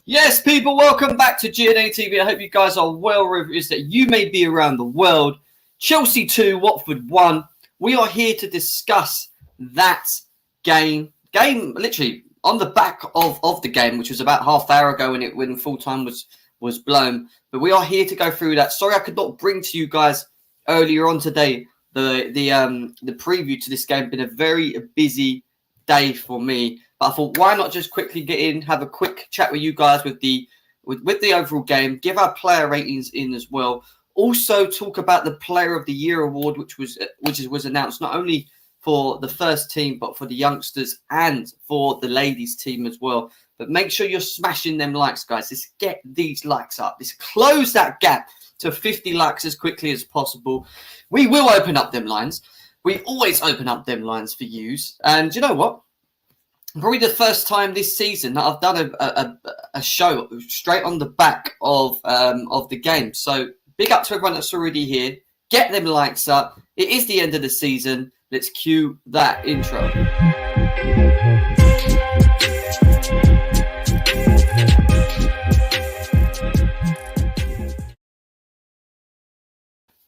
Yes, people, welcome back to GNA TV. I hope you guys are well wherever it is that you may be around the world. Chelsea 2, Watford 1. We are here to discuss that game. Literally on the back of the game, which was about half hour ago when full time was blown. But we are here to go through that. Sorry I could not bring to you guys earlier on today the preview to this game. Been a very busy day for me. But I thought, why not just quickly get in, have a quick chat with you guys with the overall game, give our player ratings in as well. Also talk about the Player of the Year award, which was announced not only for the first team, but for the youngsters and for the ladies team as well. But make sure you're smashing them likes, guys. Let's get these likes up. Let's close that gap to 50 likes as quickly as possible. We will open up them lines. We always open up them lines for yous. And you know what? Probably the first time this season that I've done a show straight on the back of the game. So big up to everyone that's already here. Get them likes up. It is the end of the season. Let's cue that intro.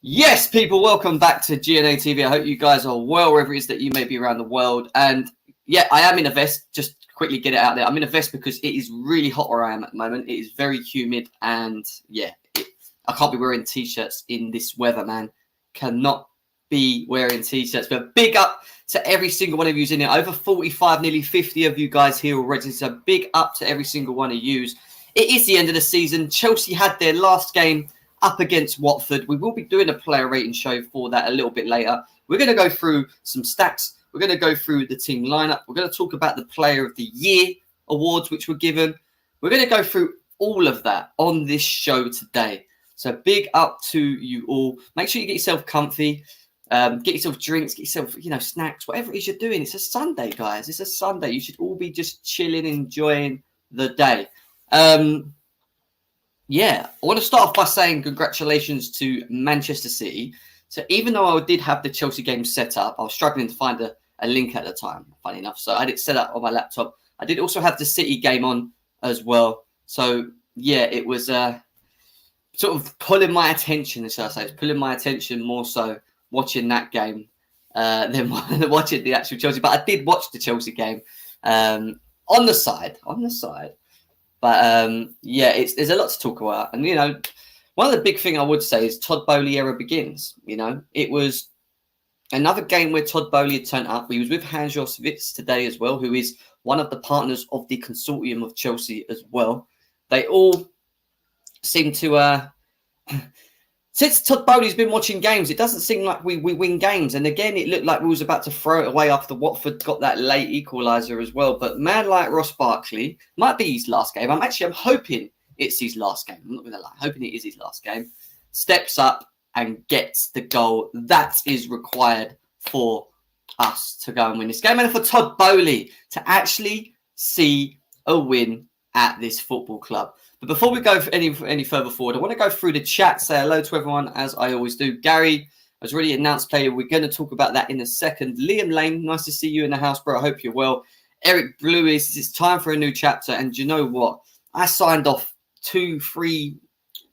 Yes, people, welcome back to GNA TV. I hope you guys are well wherever it is that you may be around the world. And yeah, I am in a vest. Just quickly get it out there. I'm in a vest because it is really hot where I am at the moment. It is very humid. And yeah, I can't be wearing T-shirts in this weather, man. Cannot be wearing T-shirts. But big up to every single one of you in it. Over 45, nearly 50 of you guys here already. So big up to every single one of you. It is the end of the season. Chelsea had their last game up against Watford. We will be doing a player rating show for that a little bit later. We're going to go through some stats. We're going to go through the team lineup. We're going to talk about the Player of the Year awards which were given. We're going to go through all of that on this show today. So big up to you all. Make sure you get yourself comfy. Get yourself drinks. Get yourself, snacks. Whatever it is you're doing. It's a Sunday, guys. It's a Sunday. You should all be just chilling, enjoying the day. Yeah, I want to start off by saying congratulations to Manchester City. So even though I did have the Chelsea game set up, I was struggling to find a link at the time, funny enough. So I had it set up on my laptop. I did also have the City game on as well. So yeah, it was sort of pulling my attention, shall I say. It's pulling my attention more so watching that game than watching the actual Chelsea. But I did watch the Chelsea game on the side. But yeah, there's a lot to talk about. And, one of the big things I would say is Todd Boehly era begins. It was another game where Todd Boehly had turned up. He was with Hans-Jost Witz today as well, who is one of the partners of the consortium of Chelsea as well. They all seem to... Since Todd Boehly's been watching games, it doesn't seem like we win games. And again, it looked like we was about to throw it away after Watford got that late equaliser as well. But man like Ross Barkley, might be his last game. I'm hoping it's his last game. I'm not going to lie. I'm hoping it is his last game. Steps up and gets the goal that is required for us to go and win this game. And for Todd Boehly to actually see a win at this football club. But before we go any further forward, I want to go through the chat, say hello to everyone, as I always do. Gary has already announced player. We're going to talk about that in a second. Liam Lane, nice to see you in the house, bro. I hope you're well. Eric Blue it's time for a new chapter. And you know what? I signed off 2-3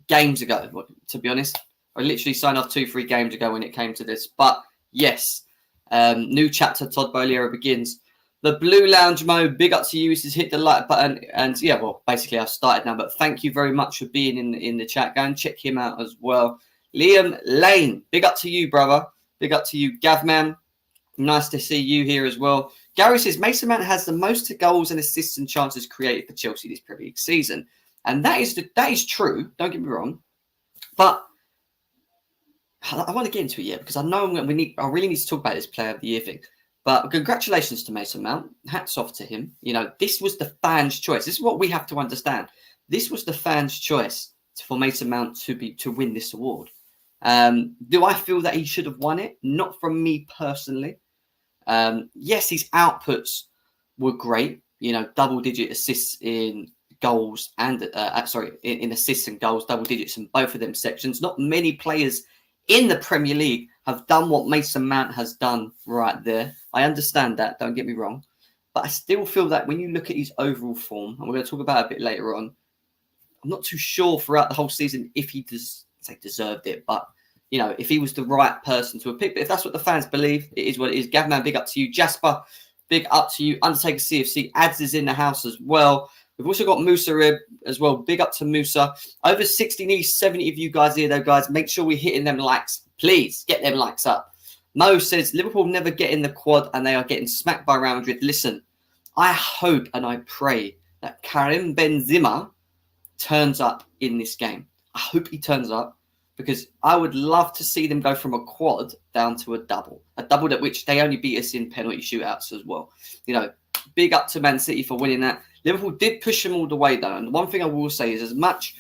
games ago, to be honest. I literally signed off 2-3 games ago when it came to this. But yes, new chapter, Todd Boehly era begins. The Blue Lounge mode, big up to you. This is hit the like button. And yeah, well, basically I've started now, but thank you very much for being in the chat. Go and check him out as well. Liam Lane, big up to you, brother. Big up to you, Gavman. Nice to see you here as well. Gary says, Mason Mount has the most goals and assists and chances created for Chelsea this Premier League season. And that is true. Don't get me wrong. But I want to get into it, yeah, because I know I really need to talk about this Player of the Year thing. But congratulations to Mason Mount. Hats off to him. This was the fans' choice. This is what we have to understand. This was the fans' choice for Mason Mount to win this award. Do I feel that he should have won it? Not from me personally. Yes, his outputs were great. Double-digit assists in goals and in assists and goals, double digits in both of them sections. Not many players in the Premier League have done what Mason Mount has done right there. I understand that, don't get me wrong. But I still feel that when you look at his overall form, and we're going to talk about it a bit later on, I'm not too sure throughout the whole season if he deserved it, but if he was the right person to have picked. But if that's what the fans believe, it is what it is. Gavman, big up to you. Jasper, big up to you. Undertaker CFC, Ads is in the house as well. We've also got Musa Rib as well. Big up to Musa. Over 60, nearly 70 of you guys here, though, guys. Make sure we're hitting them likes. Please get them likes up. Mo says, Liverpool never get in the quad and they are getting smacked by Real Madrid. Listen, I hope and I pray that Karim Benzema turns up in this game. I hope he turns up because I would love to see them go from a quad down to a double at which they only beat us in penalty shootouts as well. Big up to Man City for winning that. Liverpool did push them all the way, though. And one thing I will say is as much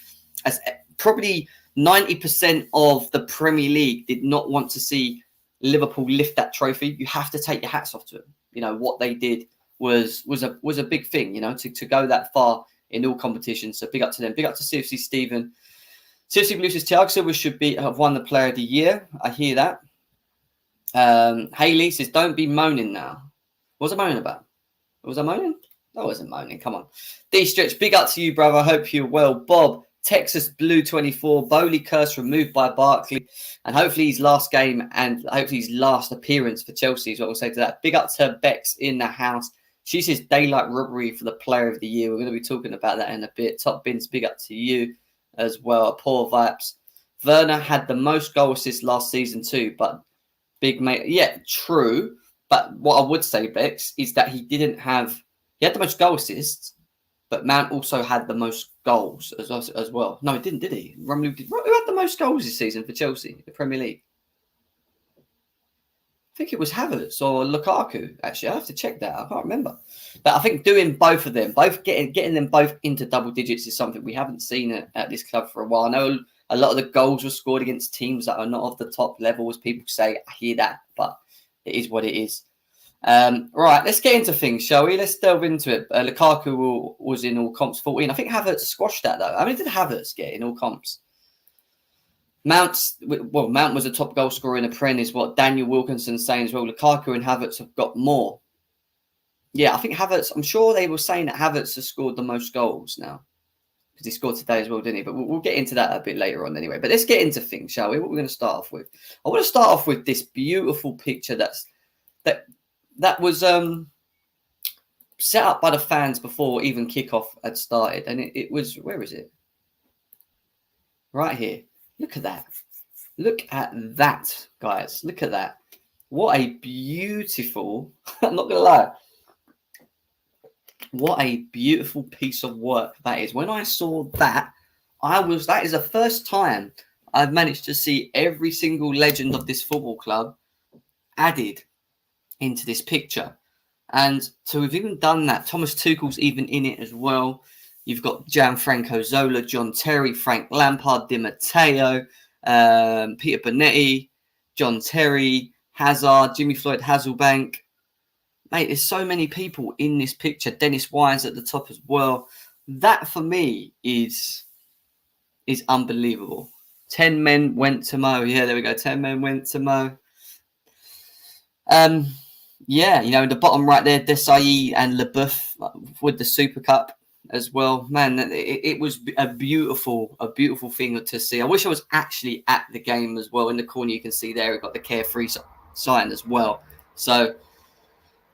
as probably 90% of the Premier League did not want to see Liverpool lift that trophy, you have to take your hats off to them. What they did was a big thing, to go that far in all competitions. So big up to them. Big up to CFC Stephen. CFC Blues says Thiago Silva should have won the Player of the Year. I hear that. Haley says, don't be moaning now. What was I moaning about? Was I moaning? I wasn't moaning. Come on. D-Stretch, big up to you, brother. I hope you're well. Bob, Texas Blue 24. Bowley curse removed by Barkley. And hopefully his last game and hopefully his last appearance for Chelsea is what we'll say to that. Big up to Bex in the house. She says daylight robbery for the Player of the Year. We're going to be talking about that in a bit. Top Bins, big up to you as well. Poor vibes. Werner had the most goal assists last season too, but big mate. Yeah, true. But what I would say, Bex, is that he had the most goal assists, but Mount also had the most goals as well. No, he didn't, did he? Romelu did. Who had the most goals this season for Chelsea, the Premier League? I think it was Havertz or Lukaku, actually. I have to check that. I can't remember. But I think doing both of them, getting them both into double digits is something we haven't seen at this club for a while. I know a lot of the goals were scored against teams that are not of the top level, as people say. I hear that, but it is what it is. Right, let's get into things, shall we? Let's delve into it. Lukaku was in all comps 14. I think Havertz squashed that, though. How many did Havertz get in all comps? Mount was a top goal scorer in the Prem, is what Daniel Wilkinson's saying as well. Lukaku and Havertz have got more. Yeah, I think Havertz, I'm sure they were saying that Havertz has scored the most goals now. Because he scored today as well, didn't he? But we'll get into that a bit later on anyway. But let's get into things, shall we? What we're going to start off with. I want to start off with this beautiful picture that was set up by the fans before even kickoff had started. And it was, where is it? Right here. Look at that. Look at that, guys. Look at that. What a beautiful, I'm not going to lie. What a beautiful piece of work that is. When I saw that, that is the first time I've managed to see every single legend of this football club added into this picture. And to have even done that, Thomas Tuchel's even in it as well. You've got Gianfranco Zola, John Terry, Frank Lampard, Di Matteo, Peter Bonetti, John Terry, Hazard, Jimmy Floyd Hasselbank. Mate, there's so many people in this picture. Dennis Wise at the top as well. That for me is unbelievable. 10 men went to Mo. Yeah, there we go. 10 men went to Mo. Yeah, in the bottom right there, Desailly and LeBoeuf with the Super Cup as well. Man, it was a beautiful thing to see. I wish I was actually at the game as well. In the corner, you can see there, we've got the Carefree sign as well. So,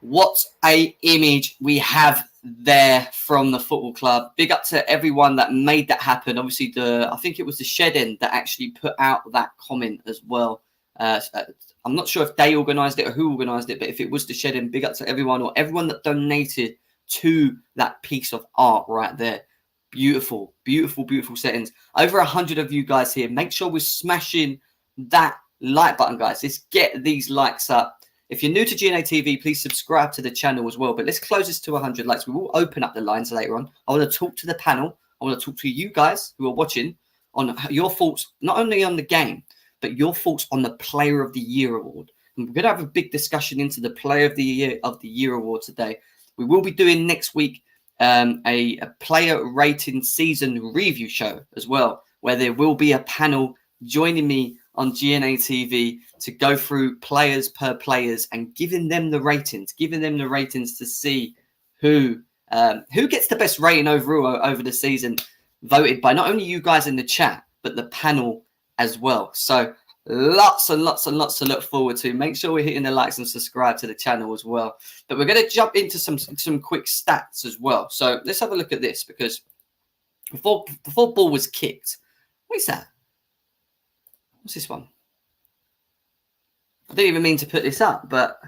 what a image we have there from the football club. Big up to everyone that made that happen. Obviously, I think it was the Shed End that actually put out that comment as well. I'm not sure if they organised it or who organised it, but if it was the Shed End, big up to everyone or everyone that donated to that piece of art right there. Beautiful, beautiful, beautiful settings. Over 100 of you guys here. Make sure we're smashing that like button, guys. Let's get these likes up. If you're new to GNA TV, please subscribe to the channel as well. But let's close this to 100 likes. We will open up the lines later on. I want to talk to the panel. I want to talk to you guys who are watching on your thoughts, not only on the game, but your thoughts on the Player of the Year award. And we're going to have a big discussion into the Player of the Year award today. We will be doing next week a player rating season review show as well, where there will be a panel joining me on GNA TV to go through players per players and giving them the ratings to see who gets the best rating overall over the season. voted by not only you guys in the chat, but the panel as well. So lots and lots and lots to look forward to. Make sure we're hitting the likes and subscribe to the channel as well. But we're going to jump into some quick stats as well. So let's have a look at this, because before ball was kicked, what is that? What's this one? I didn't even mean to put this up, but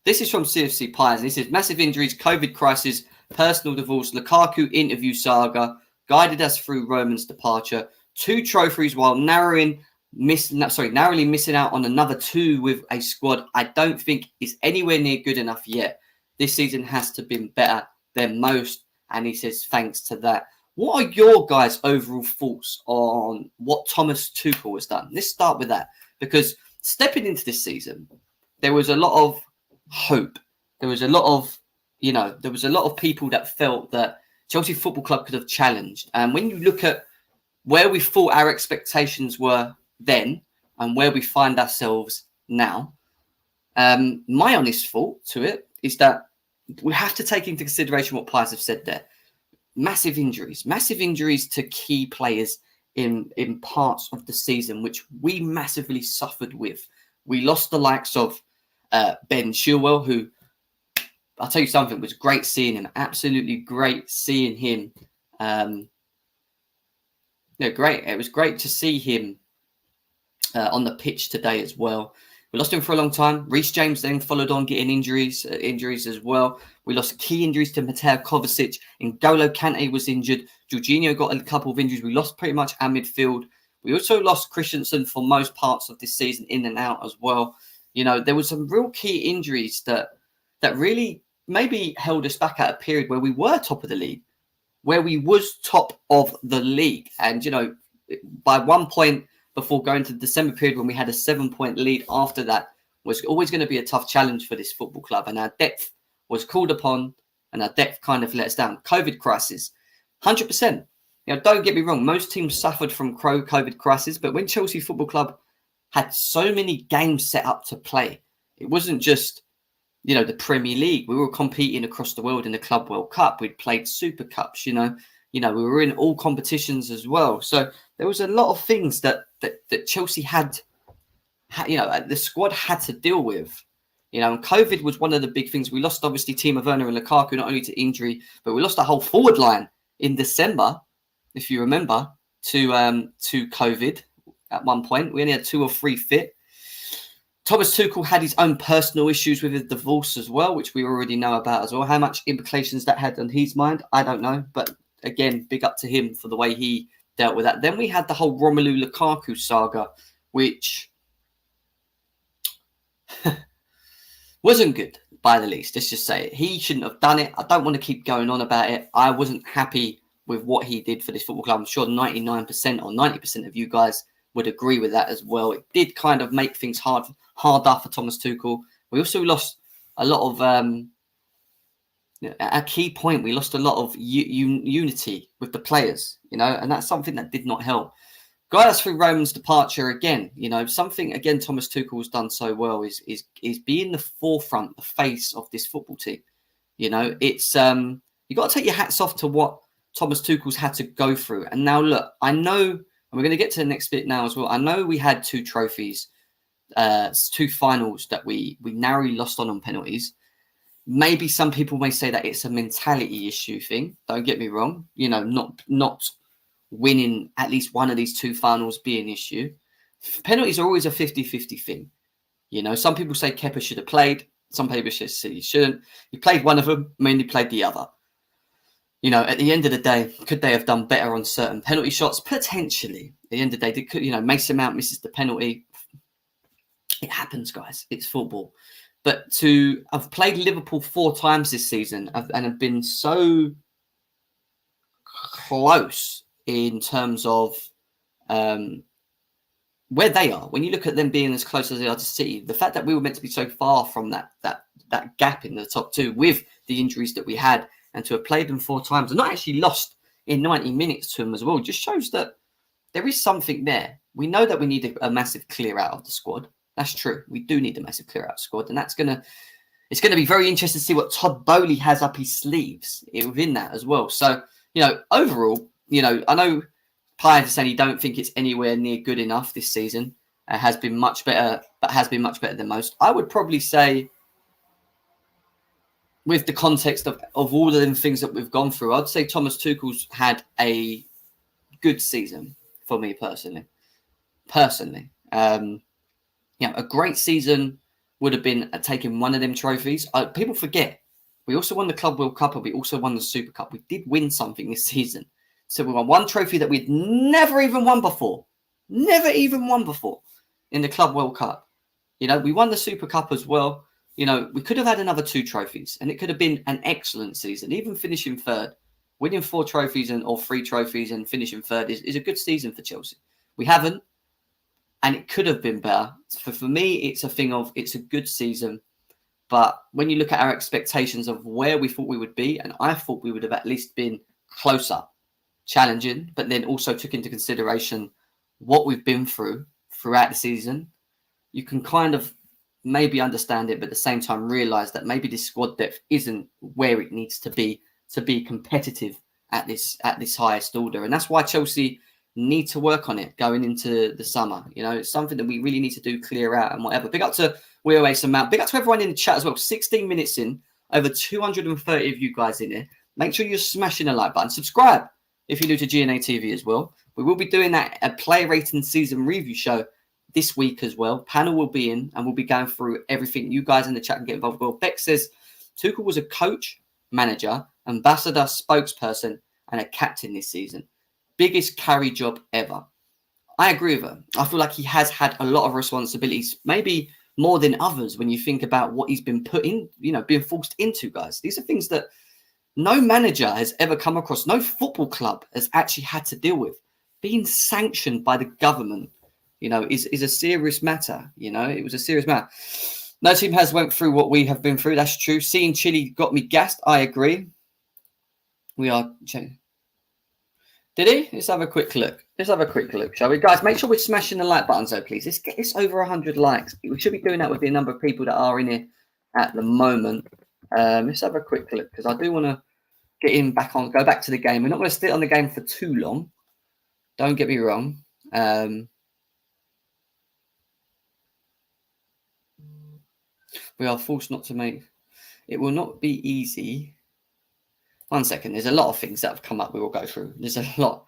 this is from CFC Pies. And this is massive injuries, COVID crisis, personal divorce, Lukaku interview saga, guided us through Roman's departure, 2 trophies while narrowly missing out on another 2 with a squad I don't think is anywhere near good enough yet. This season has to be better than most, and he says thanks to that. What are your guys' overall thoughts on what Thomas Tuchel has done? Let's start with that, because stepping into this season, there was a lot of hope. There was a lot of people that felt that Chelsea Football Club could have challenged. And when you look at where we thought our expectations were then and where we find ourselves now, my honest thought to it is that we have to take into consideration what players have said there. Massive injuries to key players in parts of the season, which we massively suffered with. We lost the likes of Ben Chilwell, who, I'll tell you something, was great seeing him. Absolutely great seeing him. Great. It was great to see him on the pitch today as well. We lost him for a long time. Reece James then followed on getting injuries as well. We lost key injuries to Mateo Kovacic. N'Golo Kante was injured. Jorginho got a couple of injuries. We lost pretty much our midfield. We also lost Christensen for most parts of this season, in and out as well. There was some real key injuries that really maybe held us back at a period where we were top of the league, And, by 1 point before going to the December period, when we had a 7-point lead after that, was always going to be a tough challenge for this football club. And our depth was called upon, and our depth kind of let us down. COVID crisis, 100%. Don't get me wrong. Most teams suffered from COVID crisis, but when Chelsea Football Club had so many games set up to play, it wasn't just, the Premier League. We were competing across the world in the Club World Cup. We'd played Super Cups, we were in all competitions as well. So there was a lot of things that Chelsea had, the squad had to deal with. And COVID was one of the big things. We lost, obviously, Timo Werner and Lukaku, not only to injury, but we lost the whole forward line in December, if you remember, to COVID at one point. We only had 2 or 3 fit. Thomas Tuchel had his own personal issues with his divorce as well, which we already know about as well. How much implications that had on his mind, I don't know. But again, big up to him for the way he dealt with that. Then we had the whole Romelu Lukaku saga, which wasn't good, by the least. Let's just say it. He shouldn't have done it. I don't want to keep going on about it. I wasn't happy with what he did for this football club. I'm sure 99% or 90% of you guys would agree with that as well. It did kind of make things harder for Thomas Tuchel. We also lost a lot of, at a key point, we lost a lot of unity with the players, and that's something that did not help. Guide us through Roman's departure again. Something, again, Thomas Tuchel's done so well is being the forefront, the face of this football team. It's you got to take your hats off to what Thomas Tuchel's had to go through. And now, look, I know, and we're going to get to the next bit now as well. I know we had 2 trophies, 2 finals that we narrowly lost on penalties. Maybe some people may say that it's a mentality issue thing. Don't get me wrong. Not winning at least one of these 2 finals be an issue. Penalties are always a 50-50 thing. Some people say Kepa should have played. Some people say he shouldn't. He played one of them, mainly played the other. At the end of the day, could they have done better on certain penalty shots? Potentially. At the end of the day, Mason Mount misses the penalty. It happens, guys. It's football. But to have played Liverpool 4 times this season and have been so close in terms of where they are, when you look at them being as close as they are to City, the fact that we were meant to be so far from that gap in the top 2 with the injuries that we had, and to have played them 4 times and not actually lost in 90 minutes to them as well, just shows that there is something there. We know that we need a massive clear out of the squad. That's true. We do need a massive clear out squad, and it's going to be very interesting to see what Todd Boehly has up his sleeves within that as well. So, overall, I know Piers is saying he don't think it's anywhere near good enough this season. It has been much better, but has been much better than most. I would probably say, with the context of all of the things that we've gone through, I'd say Thomas Tuchel's had a good season for me personally. A great season would have been taking one of them trophies. People forget, we also won the Club World Cup and we also won the Super Cup. We did win something this season. So we won one trophy that we'd never even won before. Never even won before in the Club World Cup. We won the Super Cup as well. We could have had another 2 trophies and it could have been an excellent season, even finishing third. Winning 4 trophies or 3 trophies and finishing third is a good season for Chelsea. We haven't, and it could have been better. For me, it's a thing of it's a good season. But when you look at our expectations of where we thought we would be, and I thought we would have at least been closer, challenging, but then also took into consideration what we've been throughout the season, you can kind of maybe understand it, but at the same time realize that maybe this squad depth isn't where it needs to be competitive at this highest order. And that's why Chelsea need to work on it going into the summer. It's something that we really need to do, clear out and whatever. Big up to Wheelways and Mount. Big up to everyone in the chat as well. 16 minutes in, over 230 of you guys in here. Make sure you're smashing the like button. Subscribe if you're new to GNA TV as well. We will be doing a player rating season review show this week as well. Panel will be in and we'll be going through everything. You guys in the chat can get involved. Well, Beck says Tuchel was a coach, manager, ambassador, spokesperson, and a captain this season. Biggest carry job ever. I agree with her. I feel like he has had a lot of responsibilities, maybe more than others when you think about what he's been put in, being forced into, guys. These are things that no manager has ever come across. No football club has actually had to deal with. Being sanctioned by the government, is a serious matter. It was a serious matter. No team has went through what we have been through. That's true. Seeing Chile got me gassed. I agree. We are... Did he? Let's have a quick look. Shall we? Guys, make sure we're smashing the like buttons, though, please. Let's get this over 100 likes. We should be doing that with the number of people that are in here at the moment. Let's have a quick look, because I do want to go back to the game. We're not going to sit on the game for too long. Don't get me wrong. We are forced not to make... It will not be easy. 1 second. There's a lot of things that have come up we will go through. There's a lot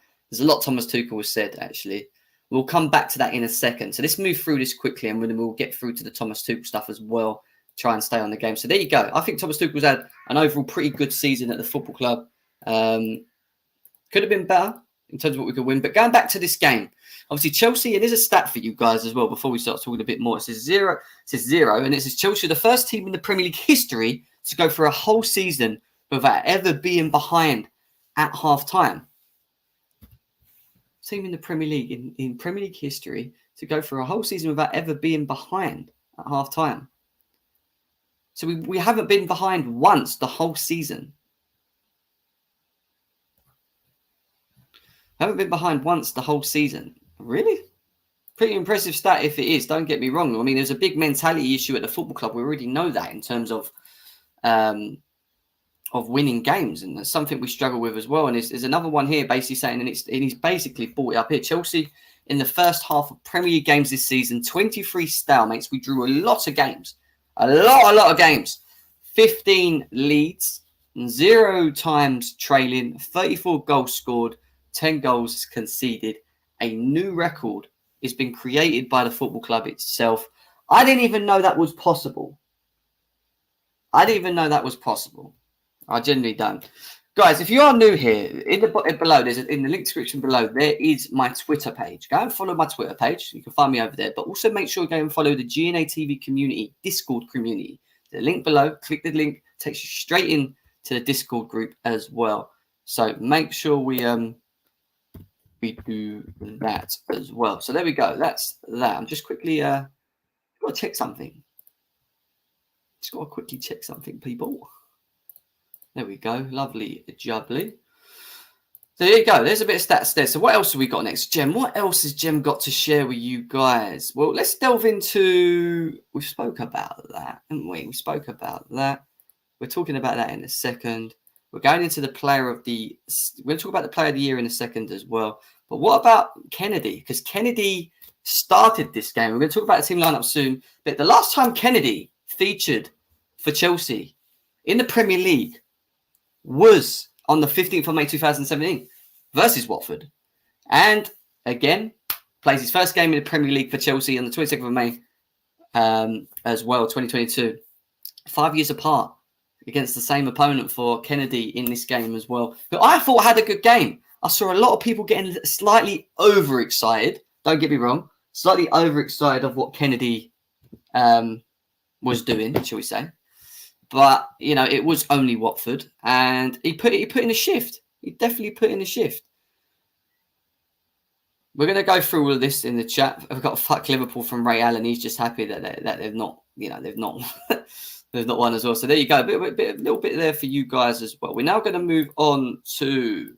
Thomas Tuchel has said, actually. We'll come back to that in a second. So let's move through this quickly and then we'll get through to the Thomas Tuchel stuff as well. Try and stay on the game. So there you go. I think Thomas Tuchel's had an overall pretty good season at the football club. Could have been better in terms of what we could win. But going back to this game, obviously Chelsea, it is a stat for you guys as well before we start talking a bit more. It says zero, and it says Chelsea, the first team in the Premier League history to go for a whole season without ever being behind at half-time. Team in the Premier League, in Premier League history, to go for a whole season without ever being behind at half-time. So we haven't been behind once the whole season. Haven't been behind once the whole season. Really? Pretty impressive stat if it is. Don't get me wrong. I mean, there's a big mentality issue at the football club. We already know that in terms of winning games. And that's something we struggle with as well. And there's another one here basically saying, and he's basically brought it up here. Chelsea, in the first half of Premier League games this season, 23 stalemates. We drew a lot of games. A lot of games. 15 leads, 0 times trailing, 34 goals scored, 10 goals conceded. A new record has been created by the football club itself. I didn't even know that was possible. I genuinely don't. Guys, if you are new here, in the link description below, there is my Twitter page. Go and follow my Twitter page. You can find me over there. But also make sure you go and follow the GNA TV community, Discord community. The link below, click the link, takes you straight in to the Discord group as well. So make sure we do that as well. So there we go. That's that. I'm just quickly got to check something. Just got to quickly check something, people. There we go. Lovely, jubbly. So there you go. There's a bit of stats there. So what else have we got next? Jem, what else has Jem got to share with you guys? Well, let's delve into... We spoke about that, haven't we? We spoke about that. We're talking about that in a second. We're going into the player of the. We're going to talk about the player of the year in a second as well. But what about Kennedy? Because Kennedy started this game. We're going to talk about the team lineup soon. But the last time Kennedy featured for Chelsea in the Premier League was on the 15th of May 2017 versus Watford. And again, plays his first game in the Premier League for Chelsea on the 22nd of May as well, 2022. 5 years apart against the same opponent for Kennedy in this game as well, who I thought had a good game. I saw a lot of people getting slightly overexcited. Don't get me wrong. Slightly overexcited of what Kennedy was doing, shall we say. But, you know, it was only Watford. And he put in a shift. He definitely put in a shift. We're going to go through all of this in the chat. I've got fuck Liverpool from Ray Allen. He's just happy that they've not, you know, they've not they've not won as well. So there you go. A little bit there for you guys as well. We're now going to move on to,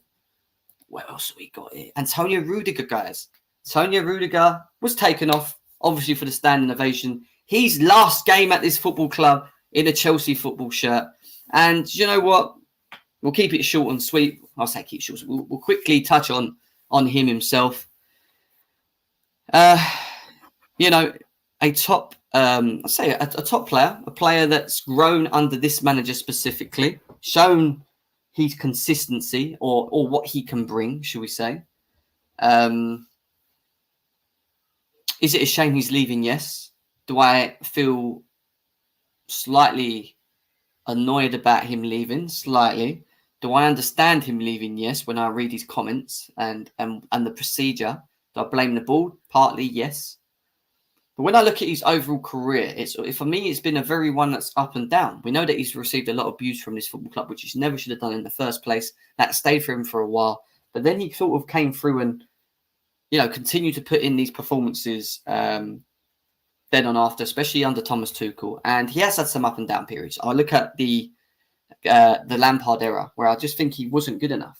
what else have we got here? Antonio Rudiger, guys. Antonio Rudiger was taken off, obviously, for the standing ovation. His last game at this football club in a Chelsea football shirt. And you know what? We'll keep it short and sweet. I'll say keep it short. We'll quickly touch on him himself. You know, a top, I'll say a top player, a player that's grown under this manager specifically, shown his consistency or what he can bring, shall we say. Is it a shame he's leaving? Yes. Do I feel slightly annoyed about him leaving? Slightly. Do I understand him leaving? Yes. When I read his comments and the procedure. Do I blame the board? Partly, yes. But when I look at his overall career, for me, it's been a very one that's up and down. We know that he's received a lot of abuse from this football club, which he never should have done in the first place. That stayed for him for a while. But then he sort of came through and, you know, continued to put in these performances then on after, especially under Thomas Tuchel. And he has had some up and down periods. I look at the Lampard era, where I just think he wasn't good enough.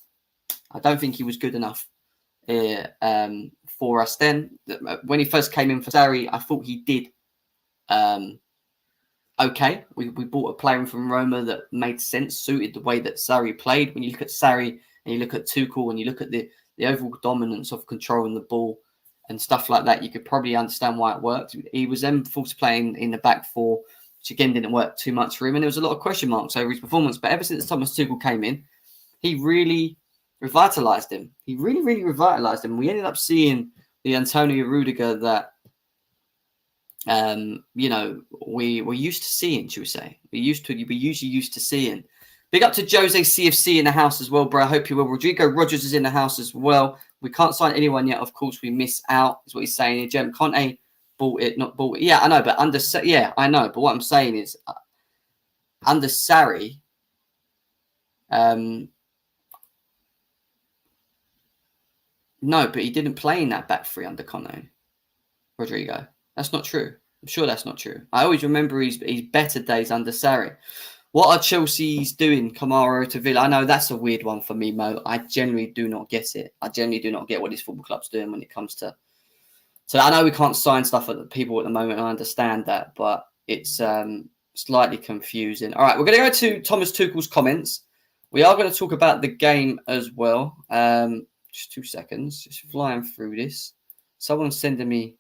I don't think he was good enough for us then. When he first came in for Sarri, I thought he did okay. We bought a player in from Roma that made sense, suited the way that Sarri played. When you look at Sarri and you look at Tuchel and you look at the overall dominance of controlling the ball and stuff like that, you could probably understand why it worked. He was then forced to play in the back four, which again didn't work too much for him. And there was a lot of question marks over his performance. But ever since Thomas Tuchel came in, he really revitalized him. He really, really revitalized him. We ended up seeing the Antonio Rudiger that, you know, we were used to seeing, should we say. We usually used to seeing. Big up to Jose CFC in the house as well, bro. I hope you will. Rodrigo Rogers is in the house as well. We can't sign anyone yet. Of course, we miss out, is what he's saying. Jem Conte bought it, not bought it. Yeah, I know, but I know. But what I'm saying is, under Sarri, no, but he didn't play in that back three under Conte, Rodrigo. That's not true. I'm sure that's not true. I always remember his better days under Sarri. What are Chelsea's doing, Kamara to Villa? I know that's a weird one for me, Mo. I generally do not get it. I generally do not get what this football club's doing when it comes to... So I know we can't sign stuff at the people at the moment. I understand that, but it's slightly confusing. All right, we're going to go to Thomas Tuchel's comments. We are going to talk about the game as well. Just 2 seconds. Just flying through this. Someone's sending me...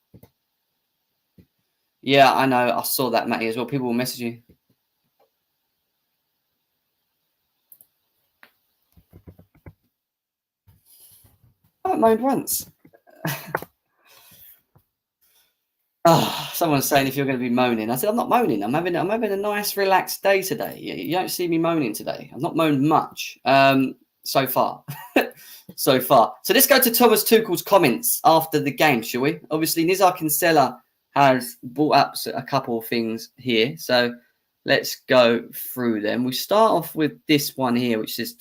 Yeah, I know. I saw that, Matty, as well. People will message you. I haven't moaned once. Someone's saying if you're going to be moaning. I said, I'm not moaning. I'm having a nice, relaxed day today. You don't see me moaning today. I've not moaned much so far. So let's go to Thomas Tuchel's comments after the game, shall we? Obviously, Nizar Kinsella has brought up a couple of things here. So let's go through them. We start off with this one here, which says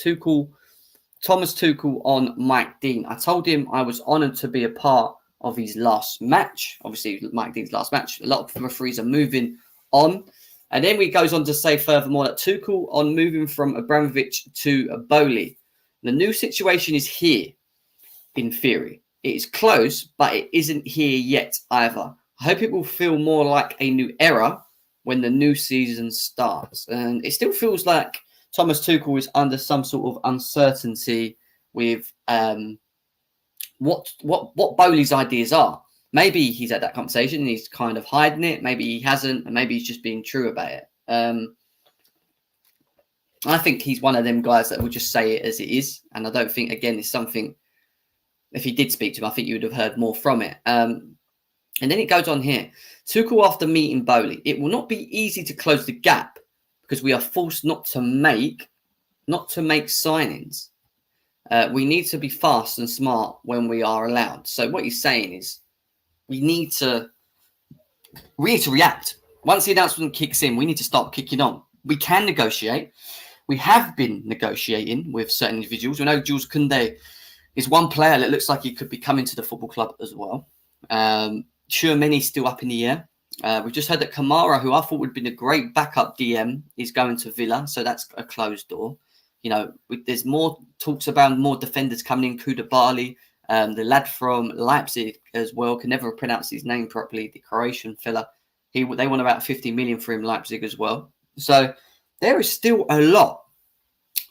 Thomas Tuchel on Mike Dean. I told him I was honoured to be a part of his last match. Obviously, Mike Dean's last match. A lot of referees are moving on. And then he goes on to say furthermore that Tuchel on moving from Abramovich to Bowley. The new situation is here, in theory. It is close, but it isn't here yet either. I hope it will feel more like a new era when the new season starts. And it still feels like Thomas Tuchel is under some sort of uncertainty with what Bowley's ideas are. Maybe he's had that conversation and he's kind of hiding it. Maybe he hasn't, and maybe he's just being true about it. I think he's one of them guys that will just say it as it is. And I don't think, again, it's something, if he did speak to him, I think you would have heard more from it. And then it goes on here. Tuchel after meeting Bowley. It will not be easy to close the gap because we are forced not to make signings. We need to be fast and smart when we are allowed. So what he's saying is we need to react. Once the announcement kicks in, we need to start kicking on. We can negotiate. We have been negotiating with certain individuals. We know Jules Koundé is one player that looks like he could be coming to the football club as well. Tchouameni's still up in the air. We've just heard that Kamara, who I thought would have been a great backup DM, is going to Villa. So that's a closed door. You know, there's more talks about more defenders coming in. Koulibaly, the lad from Leipzig as well, can never pronounce his name properly. The Croatian fella. They want about 50 million for him, Leipzig as well. So there is still a lot.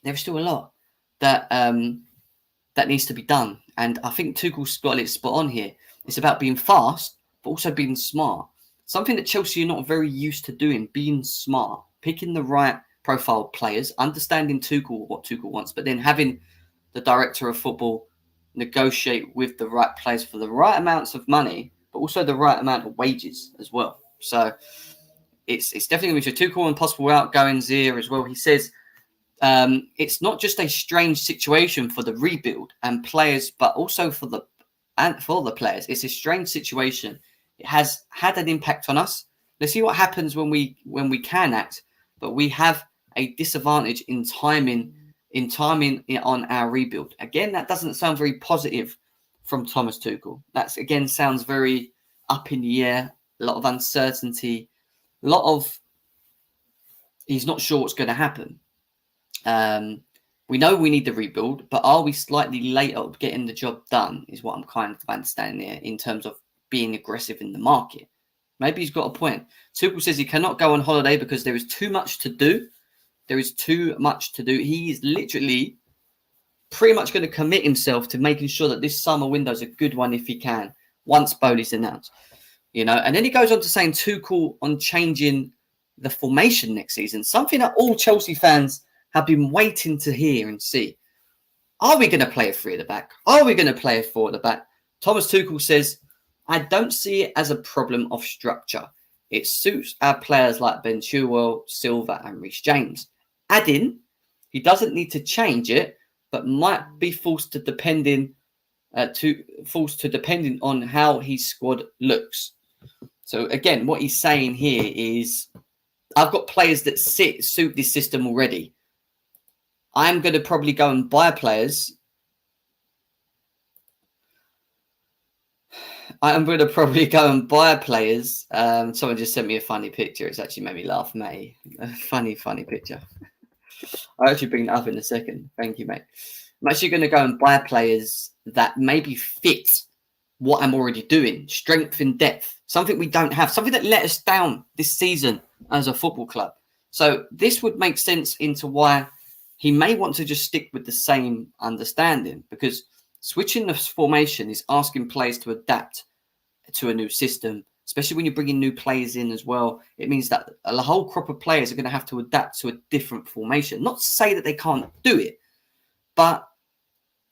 There's still a lot that that needs to be done. And I think Tuchel's got it spot on here. It's about being fast, but also being smart. Something that Chelsea are not very used to doing, being smart, picking the right profile players, understanding what Tuchel wants, but then having the director of football negotiate with the right players for the right amounts of money, but also the right amount of wages as well. So it's definitely going to be Tuchel and possible outgoings here as well. He says it's not just a strange situation for the rebuild and players, but also for the players. It's a strange situation. It has had an impact on us. Let's see what happens when we can act, but we have a disadvantage in timing on our rebuild. Again, that doesn't sound very positive from Thomas Tuchel. That's again sounds very up in the air, a lot of uncertainty, a lot of he's not sure what's going to happen. We know we need the rebuild, but are we slightly late at getting the job done is what I'm kind of understanding here in terms of being aggressive in the market. Maybe he's got a point. Tuchel says he cannot go on holiday because there is too much to do. There is too much to do. He is literally pretty much going to commit himself to making sure that this summer window is a good one if he can, once Bowley's announced. You know, and then he goes on to saying Tuchel on changing the formation next season, something that all Chelsea fans have been waiting to hear and see. Are we going to play a 3 at the back? Are we going to play a 4 at the back? Thomas Tuchel says, I don't see it as a problem of structure. It suits our players like Ben Chilwell, Silva and Reece James. Adding, he doesn't need to change it, but might be forced to depending on how his squad looks. So again, what he's saying here is, I've got players that suit this system already. I'm going to probably go and buy players. Someone just sent me a funny picture. It's actually made me laugh, mate. A funny picture. I'll actually bring that up in a second. Thank you, mate. I'm actually going to go and buy players that maybe fit what I'm already doing. Strength and depth. Something we don't have. Something that let us down this season as a football club. So this would make sense into why he may want to just stick with the same understanding, because switching the formation is asking players to adapt to a new system, especially when you're bringing new players in as well. It means that a whole crop of players are going to have to adapt to a different formation. Not to say that they can't do it, but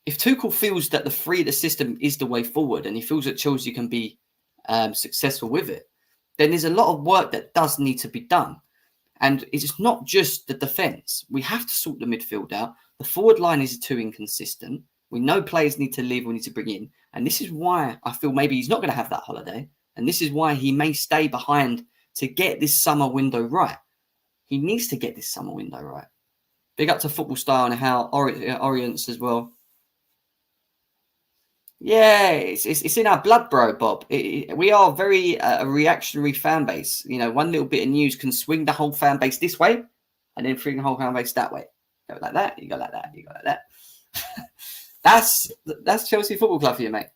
if Tuchel feels that the 3 at the system is the way forward and he feels that Chelsea can be successful with it, then there's a lot of work that does need to be done. And it's not just the defence. We have to sort the midfield out. The forward line is too inconsistent. We know players need to leave, we need to bring in. And this is why I feel maybe he's not going to have that holiday. And this is why he may stay behind to get this summer window right. He needs to get this summer window right. Big up to Football Style and how Orients as well. Yeah, it's in our blood, bro, Bob. We are very a reactionary fan base. You know, one little bit of news can swing the whole fan base this way and then swing the whole fan base that way. Go like that, you go like that, you go like that. That's Chelsea Football Club for you, mate.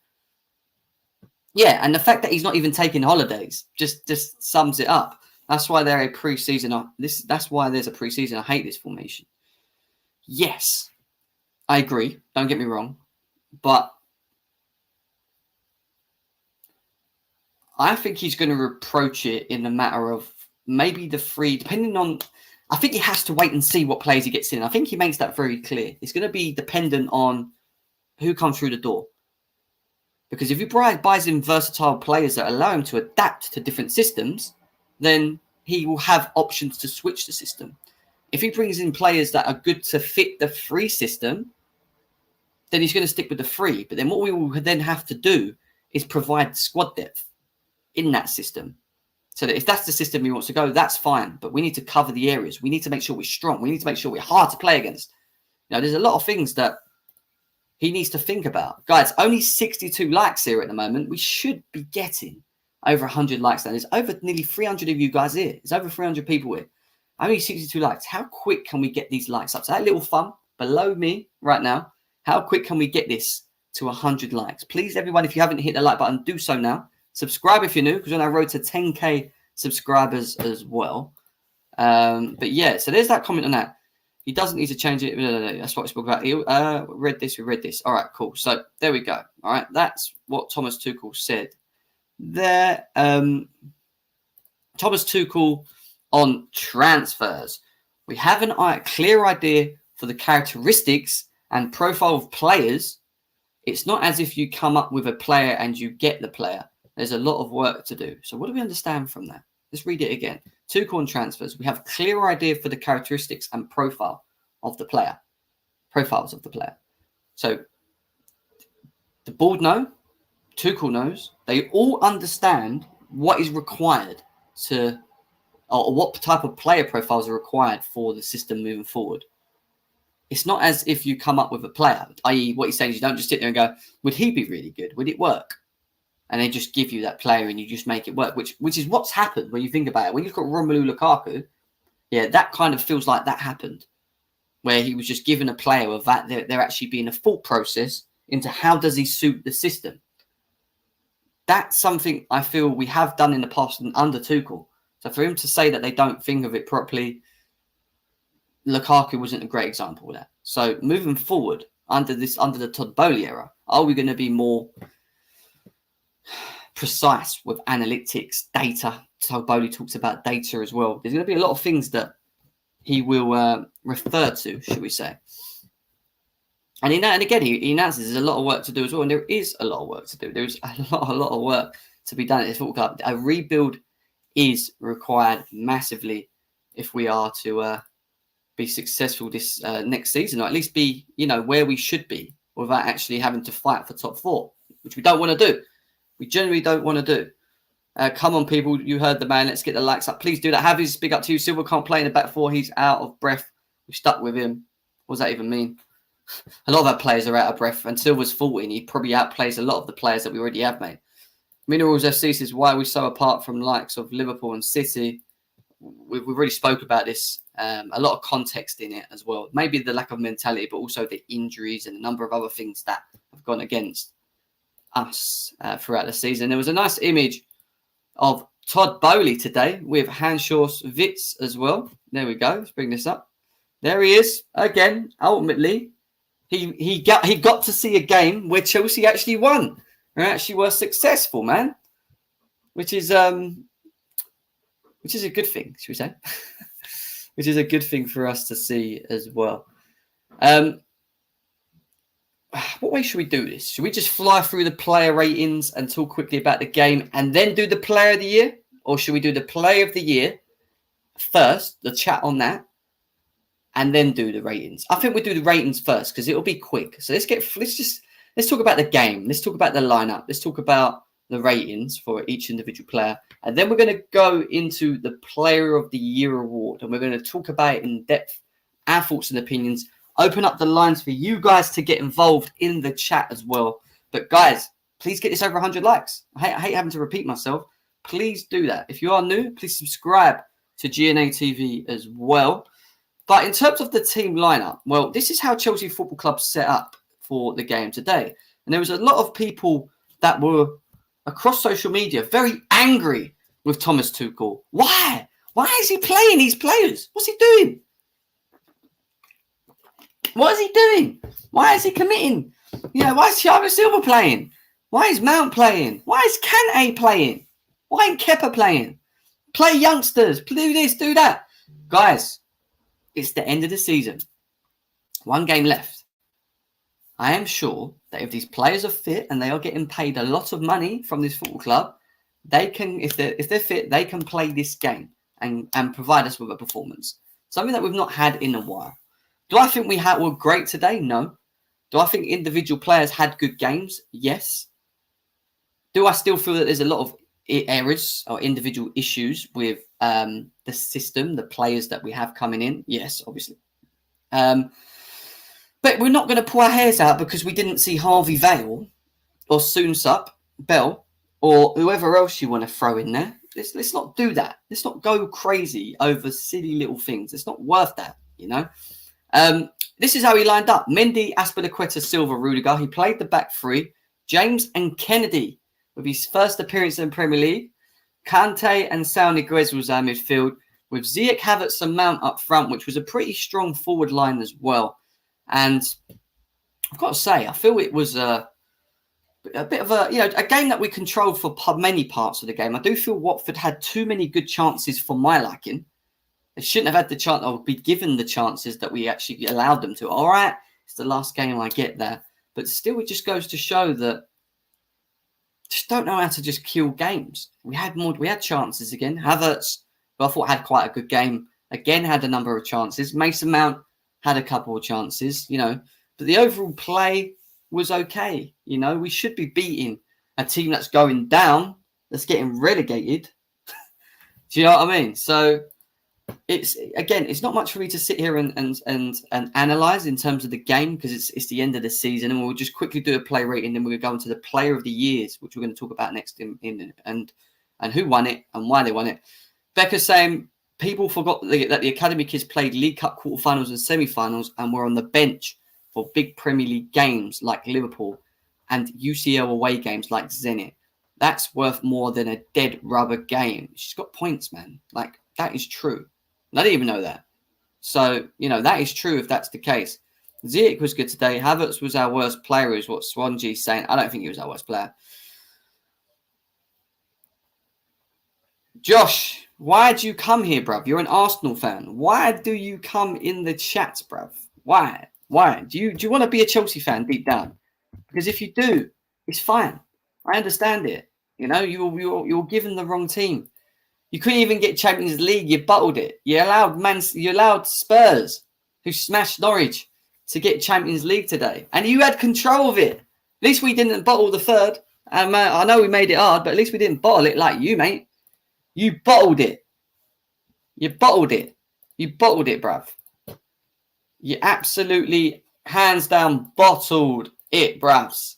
Yeah, and the fact that he's not even taking holidays just sums it up. That's why they're a pre-season. That's why there's a pre-season. I hate this formation. Yes, I agree. Don't get me wrong. But I think he's going to approach it in the matter of maybe the three, depending on. I think he has to wait and see what players he gets in. I think he makes that very clear. It's going to be dependent on who comes through the door. Because if he buys in versatile players that allow him to adapt to different systems, then he will have options to switch the system. If he brings in players that are good to fit the free system, then he's going to stick with the free. But then what we will then have to do is provide squad depth in that system. So that if that's the system he wants to go, that's fine. But we need to cover the areas. We need to make sure we're strong. We need to make sure we're hard to play against. There's a lot of things that he needs to think about. Guys, only 62 likes here at the moment. We should be getting over 100 likes now. There's over nearly 300 of you guys here. There's over 300 people here. Only 62 likes. How quick can we get these likes up? So that little thumb below me right now, how quick can we get this to 100 likes? Please, everyone, if you haven't hit the like button, do so now. Subscribe if you're new, because we're on our road to 10k subscribers as well. But yeah, so there's that comment on that. He doesn't need to change it. No. That's what we spoke about. We read this. All right, cool. So there we go. All right, that's what Thomas Tuchel said there. Thomas Tuchel on transfers. We have a clear idea for the characteristics and profile of players. It's not as if you come up with a player and you get the player. There's a lot of work to do. So what do we understand from that? Let's read it again. Tuchel on transfers. We have a clear idea for the characteristics and profile of the player. Profiles of the player. So the board know, Tuchel knows. They all understand what is required to, or what type of player profiles are required for the system moving forward. It's not as if you come up with a player, i.e. what he's saying is you don't just sit there and go, would he be really good? Would it work? And they just give you that player and you just make it work, which is what's happened when you think about it. When you look at Romelu Lukaku, yeah, that kind of feels like that happened, where he was just given a player of that. There actually being a thought process into how does he suit the system. That's something I feel we have done in the past and under Tuchel. So for him to say that they don't think of it properly, Lukaku wasn't a great example of that. So moving forward, under the Todd Boehly era, are we going to be more precise with analytics, data? Todd Boehly talks about data as well. There's going to be a lot of things that he will refer to, should we say. And again, he announces there's a lot of work to do as well. And there is a lot of work to do. There's a lot of work to be done at this football club. A rebuild is required massively if we are to be successful this next season, or at least be, where we should be without actually having to fight for top four, which we don't want to do. We generally don't want to do. Come on, people. You heard the man. Let's get the likes up. Please do that. Have his big up to you. Silver can't play in the back four. He's out of breath. We stuck with him. What does that even mean? A lot of our players are out of breath. And Silver's 14. He probably outplays a lot of the players that we already have, mate. Minerals FC says, why are we so apart from the likes of Liverpool and City? We've already spoke about this. A lot of context in it as well. Maybe the lack of mentality, but also the injuries and a number of other things that have gone against us throughout the season. There was a nice image of Todd Boehly today with Hanshaw's Witz as well. There we go. Let's bring this up. There he is again. Ultimately, he got to see a game where Chelsea actually won. They actually were successful, man. Which is a good thing, should we say? Which is a good thing for us to see as well. What way should we do this? Should we just fly through the player ratings and talk quickly about the game and then do the player of the year? Or should we do the player of the year first, the chat on that, and then do the ratings? I think we'll do the ratings first because it'll be quick. So let's talk about the game. Let's talk about the lineup. Let's talk about the ratings for each individual player. And then we're going to go into the player of the year award. And we're going to talk about it in depth, our thoughts and opinions. Open up the lines for you guys to get involved in the chat as well. But guys, please get this over 100 likes. I hate having to repeat myself. Please do that. If you are new, please subscribe to GNA TV as well. But in terms of the team lineup, well, this is how Chelsea Football Club set up for the game today. And there was a lot of people that were across social media very angry with Thomas Tuchel. Why? Why is he playing these players? What's he doing? What is he doing? Why is he committing? Why is Thiago Silva playing? Why is Mount playing? Why is Kante playing? Why ain't Kepa playing? Play youngsters. Do this, do that. Guys, it's the end of the season. 1 game left. I am sure that if these players are fit and they are getting paid a lot of money from this football club, they can, if they're fit, they can play this game and provide us with a performance. Something that we've not had in a while. Do I think were great today? No. Do I think individual players had good games? Yes. Do I still feel that there's a lot of errors or individual issues with the system, the players that we have coming in? Yes, obviously. But we're not going to pull our hairs out because we didn't see Harvey Vale or Soonsup, Bell, or whoever else you want to throw in there. Let's not do that. Let's not go crazy over silly little things. It's not worth that, This is how he lined up. Mendy, Azpilicueta, Silva, Rudiger. He played the back 3. James and Kennedy with his first appearance in the Premier League. Kante and Saul Niguez was our midfield with Ziyech, Havertz and Mount up front, which was a pretty strong forward line as well. And I've got to say, I feel it was a bit of a game that we controlled for many parts of the game. I do feel Watford had too many good chances for my liking. They shouldn't have had the chance or be given the chances that we actually allowed them to. All right, it's the last game, I get that. But still, it just goes to show that just don't know how to just kill games. We had chances again. Havertz, who I thought had quite a good game, again had a number of chances. Mason Mount had a couple of chances, but the overall play was okay. We should be beating a team that's going down, that's getting relegated. Do you know what I mean? So it's not much for me to sit here and analyze in terms of the game because it's the end of the season, and we'll just quickly do a play rating, then we're going to go into the player of the years, which we're going to talk about next and who won it and why they won it. Becca's saying people forgot that the academy kids played League Cup quarterfinals and semi-finals and were on the bench for big Premier League games like Liverpool and UCL away games like Zenit. That's worth more than a dead rubber game. She's got points, man. Like, that is true. And I didn't even know that. So, that is true if that's the case. Ziyech was good today. Havertz was our worst player, is what Swanji's saying. I don't think he was our worst player. Josh, why do you come here, bruv? You're an Arsenal fan. Why do you come in the chat, bruv? Why? Do you want to be a Chelsea fan deep down? Because if you do, it's fine. I understand it. You're given the wrong team. You couldn't even get Champions League. You bottled it. You allowed Spurs, who smashed Norwich, to get Champions League today, and you had control of it. At least we didn't bottle the third. And I know we made it hard, but at least we didn't bottle it like you, mate. You bottled it. You bottled it, bruv. You absolutely, hands down, bottled it, bruvs.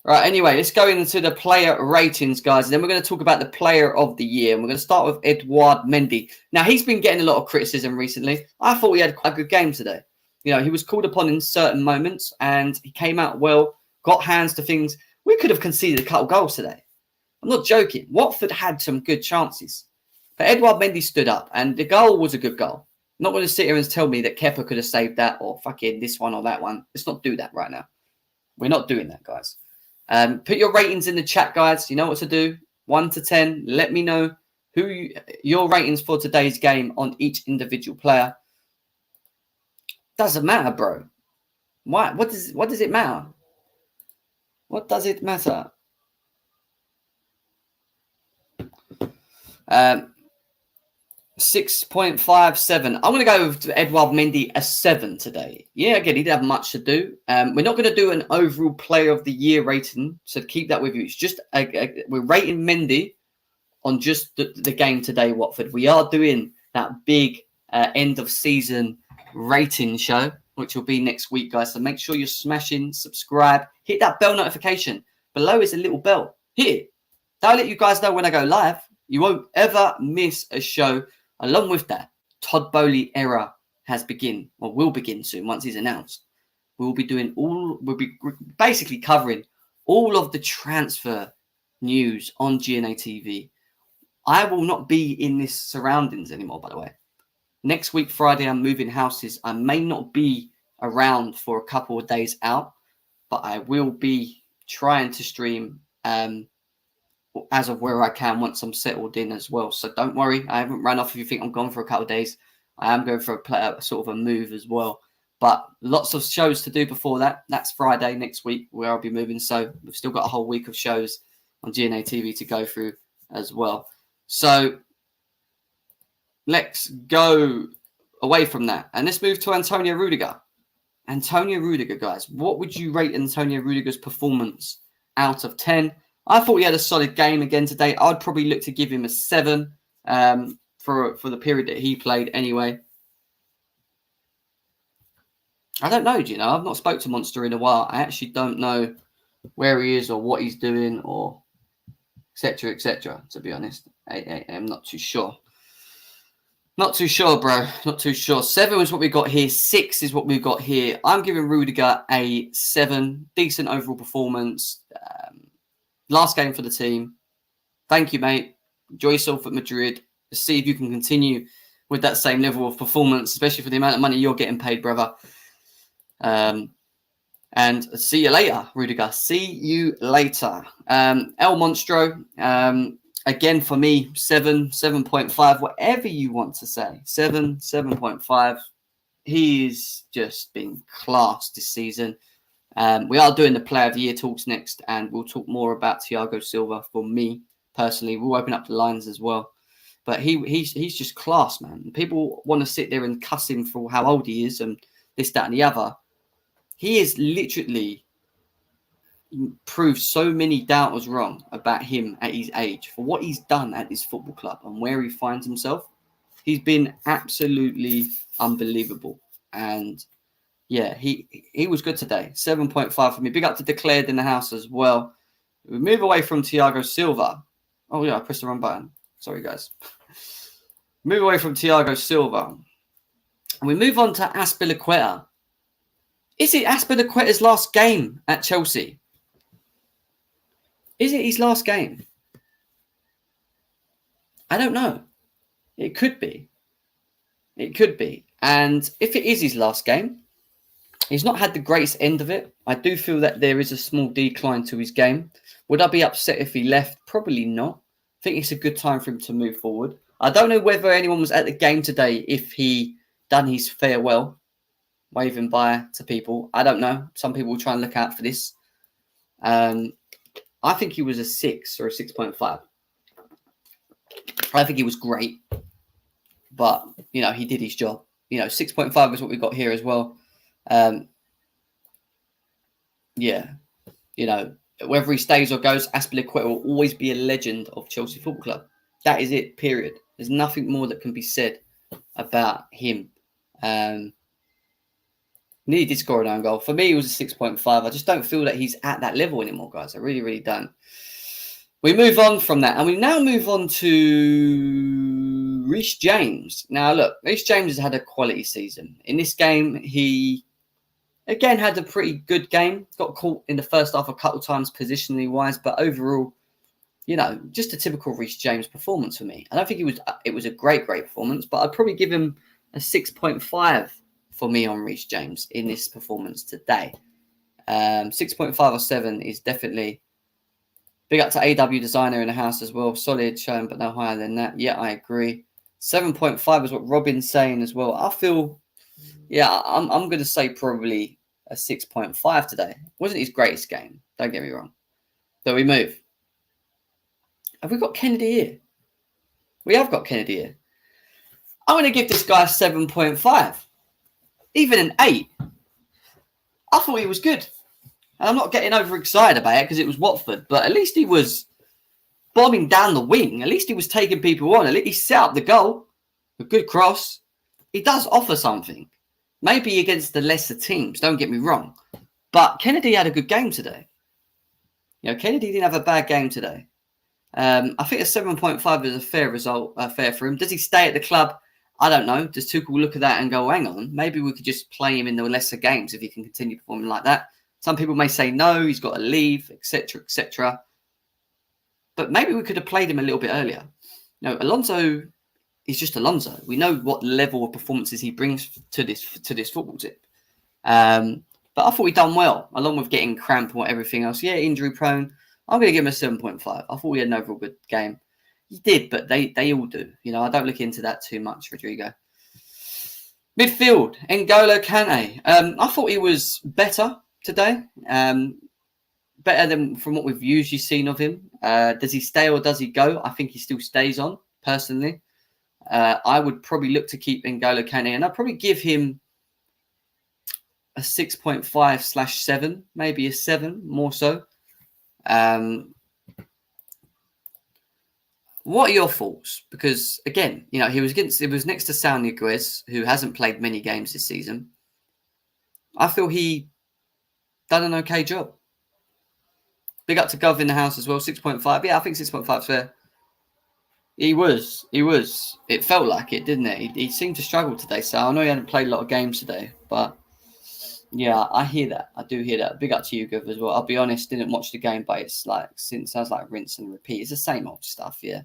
Right, anyway, let's go into the player ratings, guys. And then we're going to talk about the player of the year. And we're going to start with Edouard Mendy. Now, he's been getting a lot of criticism recently. I thought he had quite a good game today. He was called upon in certain moments and he came out well, got hands to things. We could have conceded a couple goals today. I'm not joking. Watford had some good chances. But Edouard Mendy stood up and the goal was a good goal. I'm not going to sit here and tell me that Kepa could have saved that or fucking this one or that one. Let's not do that right now. We're not doing that, guys. Put your ratings in the chat, guys. You know what to do. 1 to 10. Let me know your ratings for today's game on each individual player. Doesn't matter, bro. Why? What does it matter? What does it matter? 6.57. I'm going to go with Edouard Mendy a 7 today. Yeah, again, he didn't have much to do. We're not going to do an overall player of the year rating, so keep that with you. It's just we're rating Mendy on just the game today, Watford. We are doing that big end of season rating show, which will be next week, guys. So make sure you're smashing, subscribe, hit that bell notification. Below is a little bell. Hit it. That'll let you guys know when I go live. You won't ever miss a show. Along with that, Todd Boehly era has begun, or will begin soon once he's announced. We'll be basically covering all of the transfer news on GNA TV. I will not be in this surroundings anymore, by the way. Next week, Friday, I'm moving houses. I may not be around for a couple of days out, but I will be trying to stream as of where I can once I'm settled in as well. So don't worry, I haven't run off if you think I'm gone for a couple of days. I am going for a sort of a move as well. But lots of shows to do before that. That's Friday next week where I'll be moving. So we've still got a whole week of shows on GNA TV to go through as well. So let's go away from that. And let's move to Antonio Rudiger. Antonio Rudiger, guys. What would you rate Antonio Rudiger's performance out of 10? I thought he had a solid game again today. I'd probably look to give him a 7 for the period that he played anyway. I don't know, do you know? I've not spoke to Monster in a while. I actually don't know where he is or what he's doing or etc., to be honest. I'm not too sure. Not too sure, bro. Not too sure. 7 is what we got here. 6 is what we've got here. I'm giving Rudiger a 7. Decent overall performance. Last game for the team. Thank you, mate. Enjoy yourself at Madrid. Let's see if you can continue with that same level of performance, especially for the amount of money you're getting paid, brother. And see you later, Rudiger. See you later. El Monstro. Again, for me, 7, 7.5, whatever you want to say. 7, 7.5. He's just been class this season. We are doing the Player of the Year talks next, and we'll talk more about Thiago Silva for me personally. We'll open up the lines as well. But he's just class, man. People want to sit there and cuss him for how old he is and this, that, and the other. He is literally proved so many doubters wrong about him at his age for what he's done at this football club and where he finds himself. He's been absolutely unbelievable. And yeah, he was good today. 7.5 for me. Big up to Declared in the house as well. We move away from Thiago Silva. Oh yeah, I pressed the wrong button. Sorry, guys. Move away from Thiago Silva. And we move on to Azpilicueta. Is it Azpilicueta's last game at Chelsea? Is it his last game? I don't know. It could be. It could be. And if it is his last game, he's not had the greatest end of it. I do feel that there is a small decline to his game. Would I be upset if he left? Probably not. I think it's a good time for him to move forward. I don't know whether anyone was at the game today if he done his farewell, waving bye to people. I don't know. Some people will try and look out for this. I think he was a 6 or a 6.5. I think he was great. But, you know, he did his job. You know, 6.5 is what we got here as well. Yeah. You know, whether he stays or goes, Azpilicueta will always be a legend of Chelsea Football Club. That is it, period. There's nothing more that can be said about him. Nearly did score an own goal. For me, it was a 6.5. I just don't feel that he's at that level anymore, guys. I really, really don't. We move on from that. And we now move on to Reece James. Now, look, Reece James has had a quality season. In this game, he, again, had a pretty good game. Got caught in the first half a couple of times positionally-wise. But overall, you know, just a typical Reece James performance for me. I don't think it was a great performance. But I'd probably give him a 6.5 for me on Reece James in this performance today. 6.5 or 7 is definitely big up to AW Designer in the house as well. Solid showing, but no higher than that. Yeah, I agree. 7.5 is what Robin's saying as well. I feel, yeah, I'm going to say probably a 6.5 today. Wasn't his greatest game. Don't get me wrong. So we move. Have we got Kennedy here? We have got Kennedy here. I'm going to give this guy a 7.5. Even an 8. I thought he was good. And I'm not getting overexcited about it because it was Watford. But at least he was bombing down the wing. At least he was taking people on. At least he set up the goal. A good cross. He does offer something. Maybe against the lesser teams. Don't get me wrong. But Kennedy had a good game today. You know, Kennedy didn't have a bad game today. I think a 7.5 is a fair result. Fair for him. Does he stay at the club? I don't know. Does Tuchel look at that and go, hang on, maybe we could just play him in the lesser games if he can continue performing like that? Some people may say no, he's got to leave, etc., etc. But maybe we could have played him a little bit earlier. No, Alonso is just Alonso. We know what level of performances he brings to this football team. But I thought we done well, along with getting cramp and everything else. Yeah, injury prone. I'm going to give him a 7.5. I thought we had an overall good game. He did, but they all do. I don't look into that too much, Rodrigo. Midfield, N'Golo Kante. I thought he was better today. Better than from what we've usually seen of him. Does he stay or does he go? I think he still stays on, personally. I would probably look to keep N'Golo Kante, and I'd probably give him a 6.5/7, maybe a 7 more so. What are your thoughts? Because again, he was next to Sal Niguez, who hasn't played many games this season. I feel he done an okay job. Big up to Gov in the house as well, 6.5. Yeah, I think 6.5 is fair. He was. It felt like it, didn't it? He seemed to struggle today. So I know he hadn't played a lot of games today, but yeah, I hear that. I do hear that. Big up to you, Gov, as well. I'll be honest, didn't watch the game, but it's sounds like rinse and repeat. It's the same old stuff, yeah.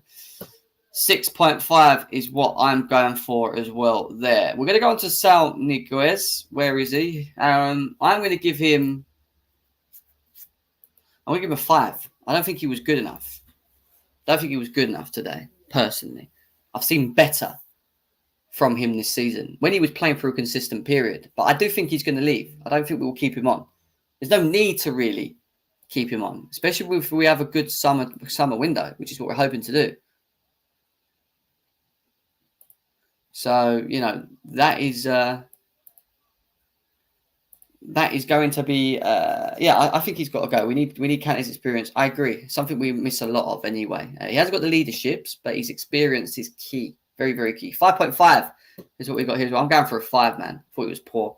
6.5 is what I'm going for as well there. We're going to go on to Sal Niguez. Where is he? I'm going to give him a 5. I don't think he was good enough. Today, personally. I've seen better from him this season when he was playing for a consistent period. But I do think he's going to leave. I don't think we will keep him on. There's no need to really keep him on, especially if we have a good summer window, which is what we're hoping to do. So, that is going to be, I think he's got to go. We need Kante's experience. I agree. Something we miss a lot of anyway. He hasn't got the leaderships, but his experience is key. Very, very key. 5.5 is what we got here as well. I'm going for a 5, man. Thought it was poor.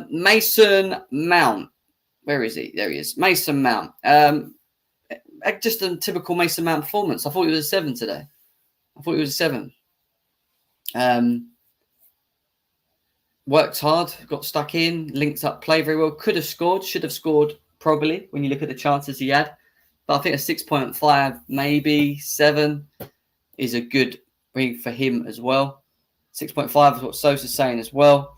Mason Mount. Where is he? There he is. Mason Mount. Just a typical Mason Mount performance. I thought he was a 7 today. Worked hard, got stuck in, linked up, played very well. Could have scored, should have scored probably when you look at the chances he had. But I think a 6.5, maybe 7 is a good read for him as well. 6.5 is what Sosa's saying as well.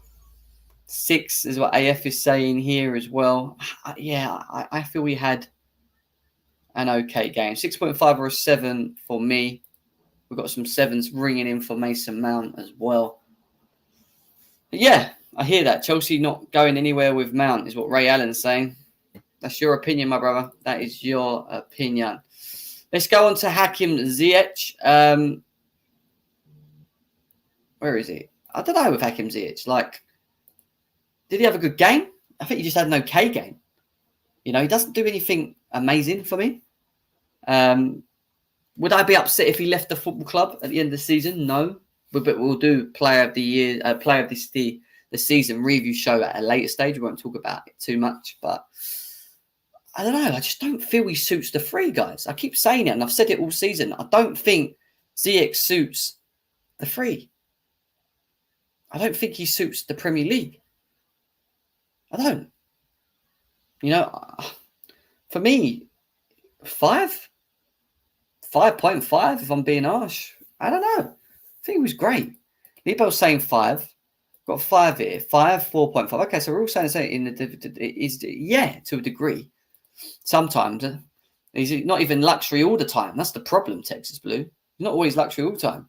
6 is what AF is saying here as well. I feel we had an okay game. 6.5 or a 7 for me. We've got some 7s ringing in for Mason Mount as well. But yeah, I hear that. Chelsea not going anywhere with Mount is what Ray Allen's saying. That's your opinion, my brother. That is your opinion. Let's go on to Hakim Ziyech. Where is he? I don't know with Hakim Ziyech. Did he have a good game? I think he just had an okay game. He doesn't do anything amazing for me. Would I be upset if he left the football club at the end of the season? No. But we'll do player of the year, player of the season review show at a later stage. We won't talk about it too much, but I don't know. I just don't feel he suits the 3, guys. I keep saying it, and I've said it all season. I don't think Ziyech suits the 3. I don't think he suits the Premier League. I don't. For me, 5, 5.5. If I'm being harsh, I don't know. I think it was great. Libo's saying 5. Got 5 here. 5, 4.5. Okay, so we're all saying the same. To a degree. Sometimes he's not even luxury all the time. That's the problem, Texas Blue. Not always luxury all the time.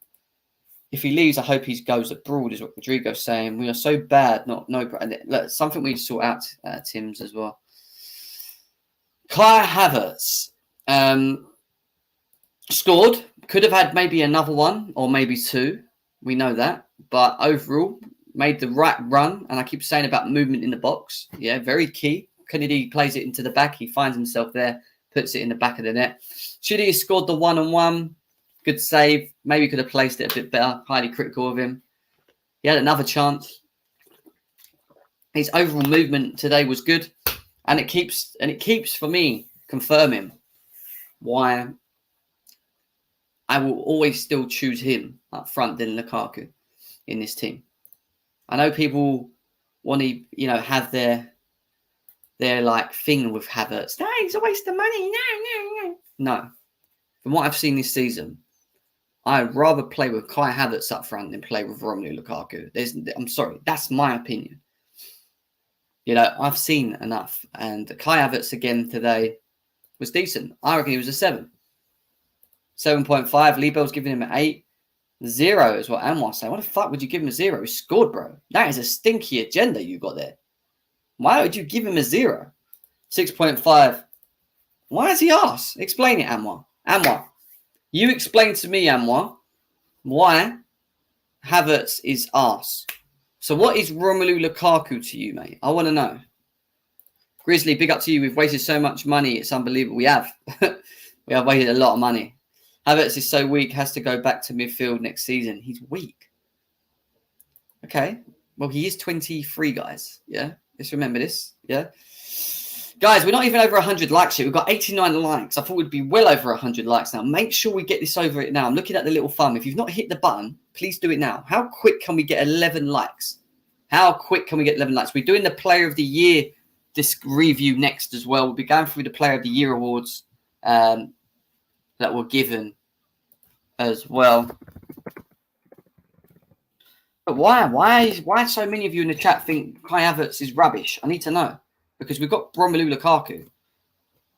If he leaves, I hope he goes abroad, is what Rodrigo's saying. We are so bad. Look, something we sort out, Tim's as well. Kai Havertz scored. Could have had maybe another one or maybe 2. We know that. But overall, made the right run. And I keep saying about movement in the box. Yeah, very key. Kennedy plays it into the back. He finds himself there, puts it in the back of the net. Should he have scored the 1-on-1? Good save. Maybe could have placed it a bit better. Highly critical of him. He had another chance. His overall movement today was good. And it keeps for me confirming why I will always still choose him up front than Lukaku in this team. I know people want to, have their thing with Havertz. No, he's a waste of money. No. From what I've seen this season, I'd rather play with Kai Havertz up front than play with Romelu Lukaku. I'm sorry, that's my opinion. You know, I've seen enough. And Kai Havertz again today was decent. I reckon he was a 7. 7.5. Lee Bell's giving him an 8. 0 is what Anwar saying. What the fuck would you give him a 0? He scored, bro. That is a stinky agenda you got there. Why would you give him a 0? 6.5. Why is he arse? Explain it, Anwar. Anwar, you explain to me, Anwar, why Havertz is arse. So what is Romelu Lukaku to you, mate? I want to know. Grizzly, big up to you. We've wasted so much money. It's unbelievable. We have. We have wasted a lot of money. Havertz is so weak, has to go back to midfield next season. He's weak. Okay. Well, he is 23, guys. Yeah. Let's remember this. Yeah. Guys, we're not even over 100 likes yet. We've got 89 likes. I thought we'd be well over 100 likes now. Make sure we get this over it now. I'm looking at the little thumb. If you've not hit the button, please do it now. How quick can we get 11 likes? How quick can we get 11 likes? We're doing the Player of the Year this review next as well. We'll be going through the Player of the Year awards that were given as well. But why so many of you in the chat think Kai Havertz is rubbish? I need to know. Because we've got Romelu Lukaku.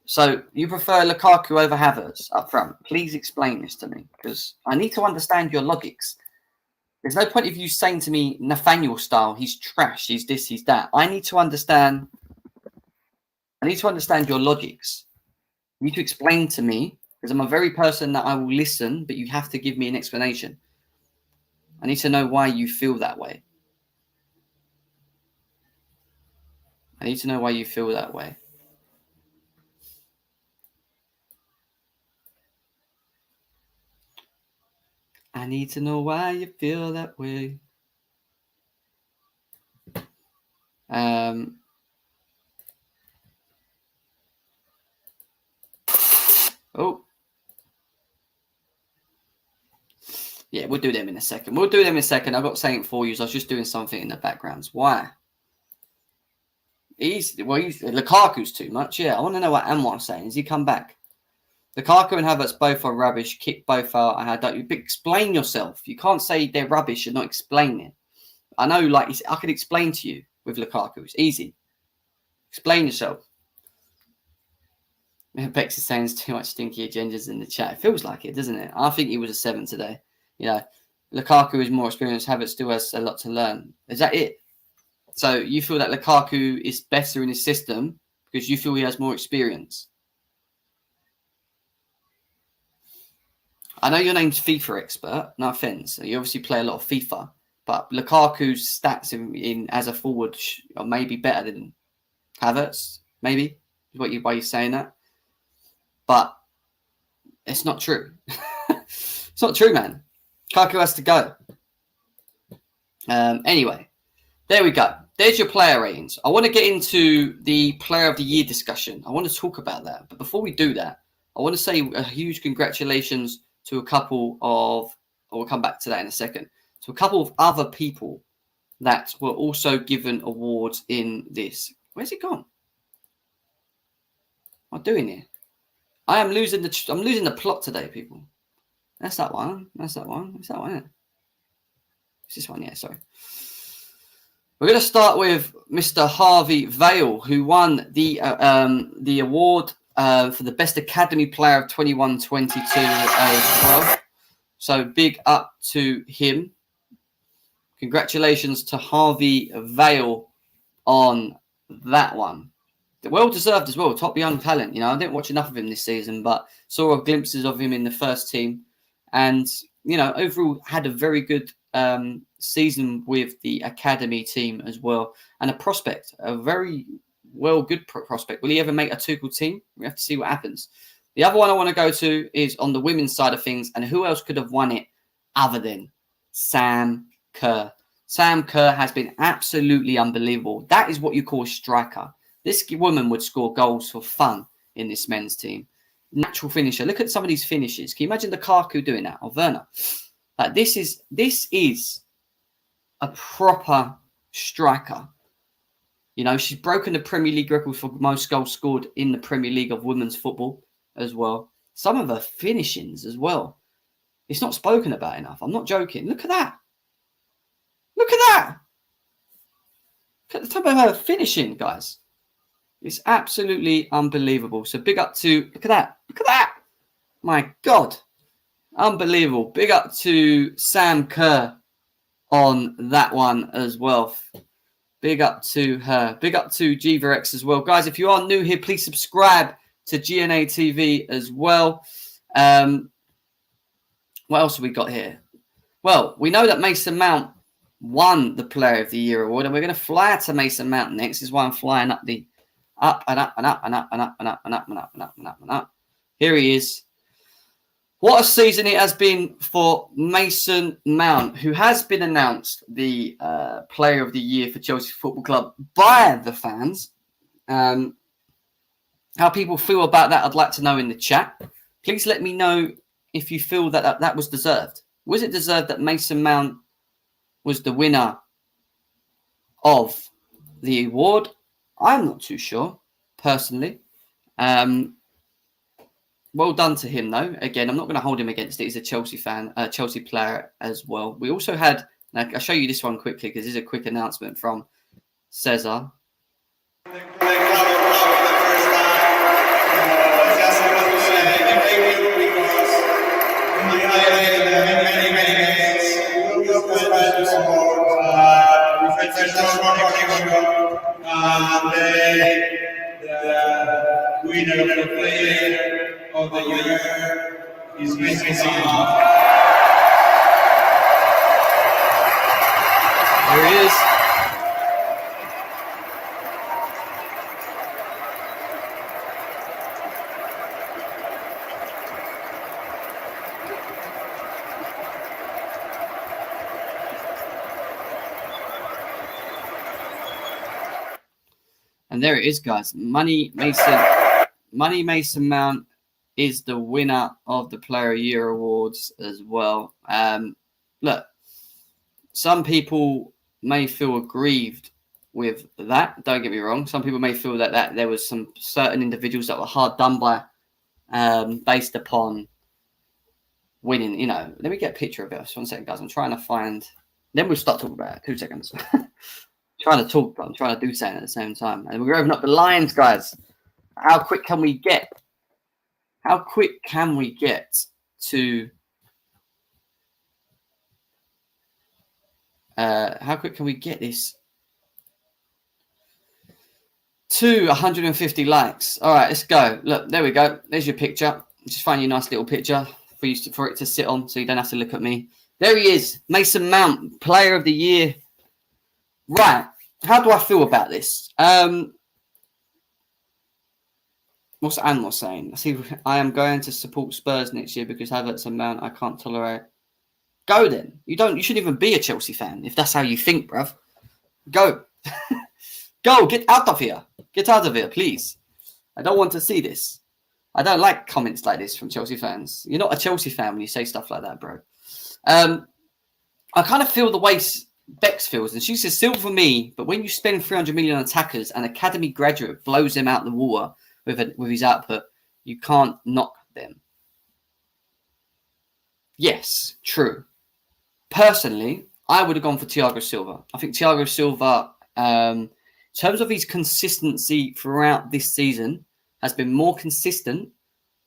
So you prefer Lukaku over Havertz up front? Please explain this to me. Because I need to understand your logics. There's no point of you saying to me, Nathaniel style, he's trash, he's this, he's that. I need to understand your logics. You need to explain to me, because I'm a very person that I will listen, but you have to give me an explanation. I need to know why you feel that way. I need to know why you feel that way. I need to know why you feel that way. Oh. Yeah, we'll do them in a second. I've got something for you. So I was just doing something in the background. Why? Lukaku's too much. Yeah, I want to know what Anwar's saying. Has he come back? Lukaku and Havertz both are rubbish. Kick both out. Explain yourself. You can't say they're rubbish and not explain it. I know, like, I could explain to you with Lukaku. It's easy. Explain yourself. Bex is saying there's too much stinky agendas in the chat. It feels like it, doesn't it? I think he was a 7 today. You know, Lukaku is more experienced. Havertz still has a lot to learn. Is that it? So you feel that Lukaku is better in his system because you feel he has more experience? I know your name's FIFA expert. No offense. You obviously play a lot of FIFA, but Lukaku's stats in as a forward are maybe better than Havertz. Maybe is why you're saying that, but it's not true. It's not true, man. Lukaku has to go. Anyway, there we go. There's your player ratings. I want to get into the Player of the Year discussion. I want to talk about that. But before we do that, I want to say a huge congratulations to a couple of, we'll come back to that in a second, to a couple of other people that were also given awards in this. Where's it gone? What am I doing here? I'm losing the plot today, people. That's that one. It's that one. Yeah. It's this one, yeah, sorry. We're going to start with Mr. Harvey Vale, who won the award for the Best Academy Player of 21-22 as well. So big up to him. Congratulations to Harvey Vale on that one. Well deserved as well. Top young talent. You know, I didn't watch enough of him this season, but saw glimpses of him in the first team, and you know, overall had a very good season with the academy team as well, and a prospect, a very good prospect. Will he ever make a Tuchel team? We have to see what happens. The other one I want to go to is on the women's side of things, and who else could have won it other than Sam Kerr? Sam Kerr has been absolutely unbelievable. That is what you call a striker. This woman would score goals for fun in this men's team. Natural finisher. Look at some of these finishes. Can you imagine Lukaku doing that, or Werner? Like this is a proper striker. You know, she's broken the Premier League record for most goals scored in the Premier League of women's football as well. Some of her finishings as well. It's not spoken about enough. I'm not joking. Look at that. Look at that. Talk about finishing, guys. It's absolutely unbelievable. So big up to, look at that. Look at that. My God. Unbelievable. Big up to Sam Kerr on that one as well. Big up to her. Big up to GVRX as well. Guys, if you are new here, please subscribe to GNA TV as well. What else have we got here? Well, we know that Mason Mount won the Player of the Year award, and we're going to fly to Mason Mount next. This is why I'm flying up the up and up and up and up and up and up and up and up and up and up and up. Here he is. What a season it has been for Mason Mount, who has been announced the Player of the Year for Chelsea Football Club by the fans. How people feel about that, I'd like to know in the chat. Please let me know if you feel that that was deserved. Was it deserved that Mason Mount was the winner of the award? I'm not too sure, personally. Well done to him, though. Again, I'm not going to hold him against it. He's a Chelsea fan, Chelsea player as well. We also had, I'll show you this one quickly because this is a quick announcement from Cesar. The winner of the Player of the Year is Mason Mount. There he is. And there it is, guys. Money Mason Mount is the winner of the Player of the Year awards as well. Look, some people may feel aggrieved with that. Don't get me wrong. Some people may feel that there was some certain individuals that were hard done by based upon winning. You know, let me get a picture of it. Just 1 second, guys. I'm trying to find. Then we'll start talking about it. 2 seconds. Trying to talk, but I'm trying to do something at the same time. And we're opening up the lines, guys. How quick can we get? How quick can we get to? How quick can we get this to 150 likes? All right, let's go. Look, there we go. There's your picture. Just find you a nice little picture for it to sit on, so you don't have to look at me. There he is, Mason Mount, Player of the Year. Right. How do I feel about this? What's Anwar saying? I am going to support Spurs next year because Havertz and Mount I can't tolerate. Go then. You shouldn't even be a Chelsea fan if that's how you think, bruv. Go. Go. Get out of here. Get out of here, please. I don't want to see this. I don't like comments like this from Chelsea fans. You're not a Chelsea fan when you say stuff like that, bro. I kind of feel the way Bex feels, and she says, still for me, but when you spend 300 million on attackers, an academy graduate blows him out the water with his output, you can't knock them. Yes, true. Personally, I would have gone for Thiago Silva. I think Thiago Silva, in terms of his consistency throughout this season, has been more consistent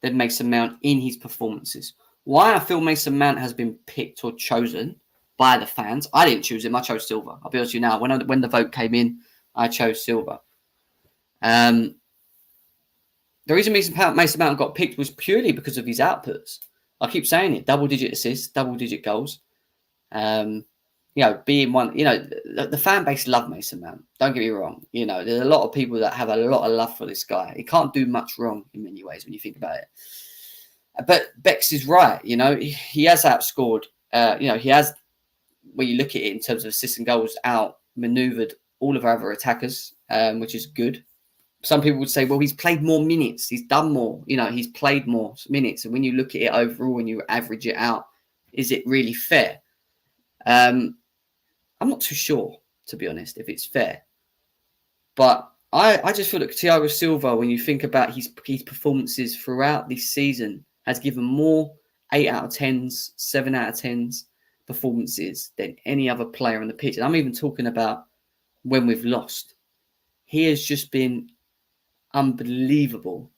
than Mason Mount in his performances. Why I feel Mason Mount has been picked or chosen by the fans. I didn't choose him. I chose Silva. I'll be honest with you now. When the vote came in, I chose Silva. The reason Mason Mount got picked was purely because of his outputs. I keep saying it. Double-digit assists, double-digit goals. Being one. The fan base love Mason Mount. Don't get me wrong. There's a lot of people that have a lot of love for this guy. He can't do much wrong in many ways when you think about it. But Bex is right. He has outscored. He has. When you look at it in terms of assists and goals, outmaneuvered all of our other attackers, which is good. Some people would say, well, he's played more minutes. He's done more. He's played more minutes. And when you look at it overall and you average it out, is it really fair? I'm not too sure, to be honest, if it's fair. But I just feel that Thiago Silva, when you think about his performances throughout this season, has given more 8 out of 10s, 7 out of 10s performances than any other player on the pitch. And I'm even talking about when we've lost. He has just been unbelievable.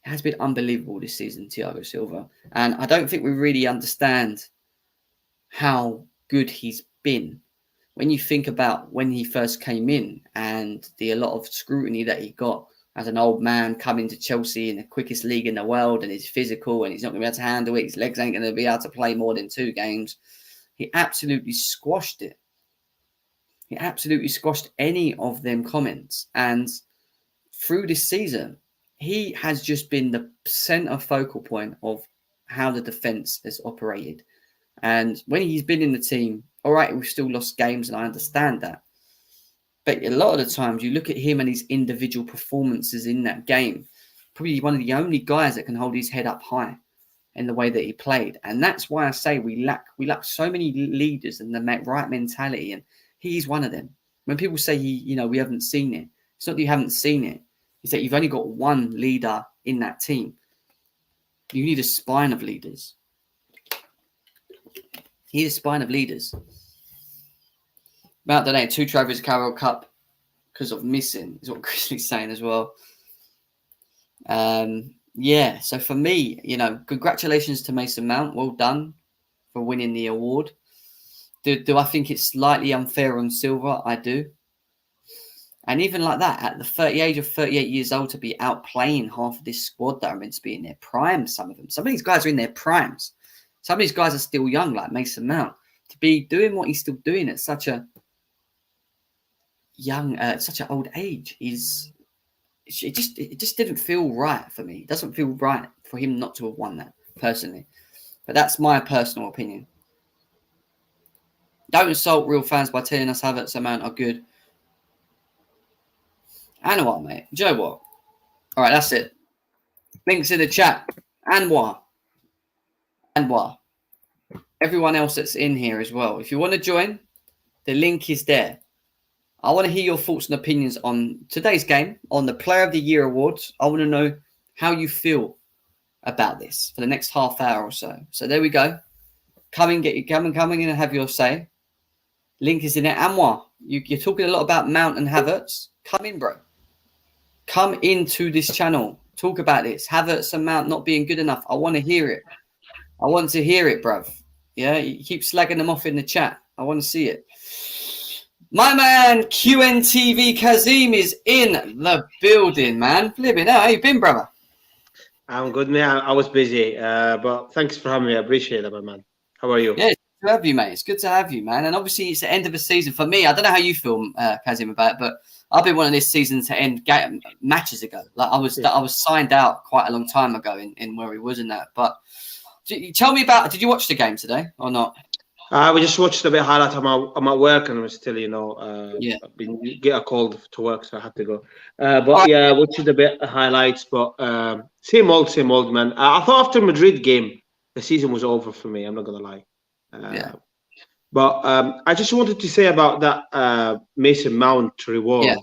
It has been unbelievable this season, Thiago Silva. And I don't think we really understand how good he's been. When you think about when he first came in and a lot of scrutiny that he got as an old man coming to Chelsea in the quickest league in the world, and he's physical and he's not going to be able to handle it, his legs ain't going to be able to play more than 2 games. He absolutely squashed it. He absolutely squashed any of them comments. And through this season, he has just been the centre focal point of how the defence has operated. And when he's been in the team, all right, we've still lost games, and I understand that. But a lot of the times you look at him and his individual performances in that game, probably one of the only guys that can hold his head up high in the way that he played. And that's why I say we lack so many leaders and the right mentality. And he's one of them. When people say, we haven't seen it, it's not that you haven't seen it. It's that you've only got one leader in that team. You need a spine of leaders. He's a spine of leaders. Mount Donate 2 trophies Carroll Cup because of missing is what Chrisley's saying as well. So for me, congratulations to Mason Mount. Well done for winning the award. Do I think it's slightly unfair on Silva? I do. And even like that, at the age of 38 years old, to be outplaying half of this squad that are meant to be in their primes, some of these guys are in their primes. Some of these guys are still young, like Mason Mount. To be doing what he's still doing at such a young, such an old age, it just didn't feel right for me. It doesn't feel right for him not to have won that, personally. But that's my personal opinion. Don't insult real fans by telling us Havertz and Mount are good. And what, mate? Do you know what? All right, that's it. Links in the chat. And what? Everyone else that's in here as well. If you want to join, the link is there. I want to hear your thoughts and opinions on today's game, on the Player of the Year awards. I want to know how you feel about this for the next half hour or so. So there we go. Come in and have your say. Link is in there. And what? You're talking a lot about Mount and Havertz. Come in, bro. Come into this channel. Talk about this. Havertz and Mount not being good enough. I want to hear it. I want to hear it, bruv. Yeah, you keep slagging them off in the chat. I want to see it. My man, QNTV Kazim is in the building, man. Flipping out. How you been, brother? I'm good, man. I was busy, but thanks for having me. I appreciate it, my man. How are you? Yeah, it's good to have you, mate. It's good to have you, man. And obviously, it's the end of the season. For me, I don't know how you feel, Kazim, about it, but I've been wanting this season to end matches ago. Like I was signed out quite a long time ago in where he was in that. But tell me about. Did you watch the game today or not? We just watched a bit of highlights. I'm at work and I'm still, I've been get a call to work, so I had to go. Watched a bit of highlights, but same old, man. I thought after Madrid game, the season was over for me. I'm not gonna lie. But I just wanted to say about that Mason Mount reward. Yeah.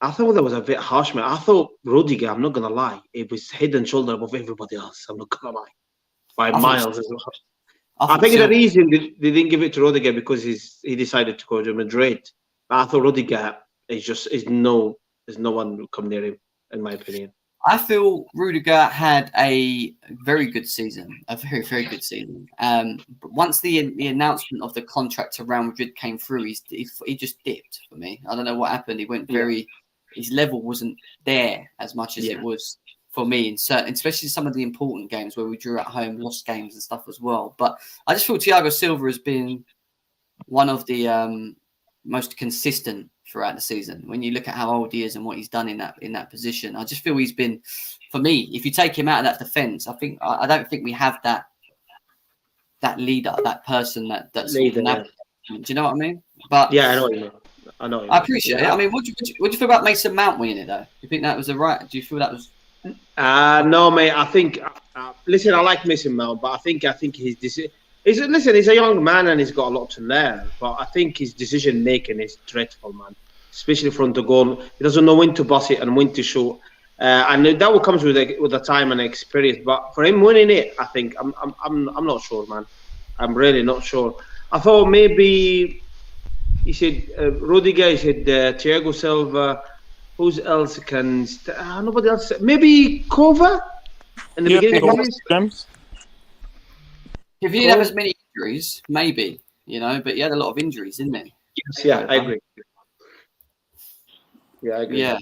I thought that was a bit harsh, man. I thought Rudiger, I'm not gonna lie, it was head and shoulder above everybody else. I'm not gonna lie, by miles as well. I think the reason they didn't give it to Rudiger because he decided to go to Madrid. But I thought Rudiger there's no one will come near him, in my opinion. I feel Rudiger had a very good season, a very, very good season. But once the announcement of the contract to Real Madrid came through, he just dipped for me. I don't know what happened. He went his level wasn't there as much as it was for me in certain, especially some of the important games where we drew at home, lost games and stuff as well. But I just feel Thiago Silva has been one of the most consistent throughout the season. When you look at how old he is and what he's done in that position, I just feel he's been, for me, if you take him out of that defence, I don't think we have that leader, that person that's leader. Do you know what I mean? But yeah, I know what you mean. I appreciate it. I mean, what do you feel about Mason Mount winning it though? Do you think that was the right? Do you feel that was? No, mate. I think. Listen, I like Mason Mount, but I think he's a young man and he's got a lot to learn. But I think his decision making is dreadful, man. Especially from the goal, he doesn't know when to boss it and when to shoot, and that will comes with the time and experience. But for him winning it, I think I'm not sure, man. I'm really not sure. I thought maybe He said Rudiger. He said Thiago Silva. Who else can? Nobody else. Maybe Kova in the beginning of the James. If he didn't have as many injuries, maybe, but he had a lot of injuries, didn't he? Yes, yeah, I agree. Yeah, I agree. Yeah.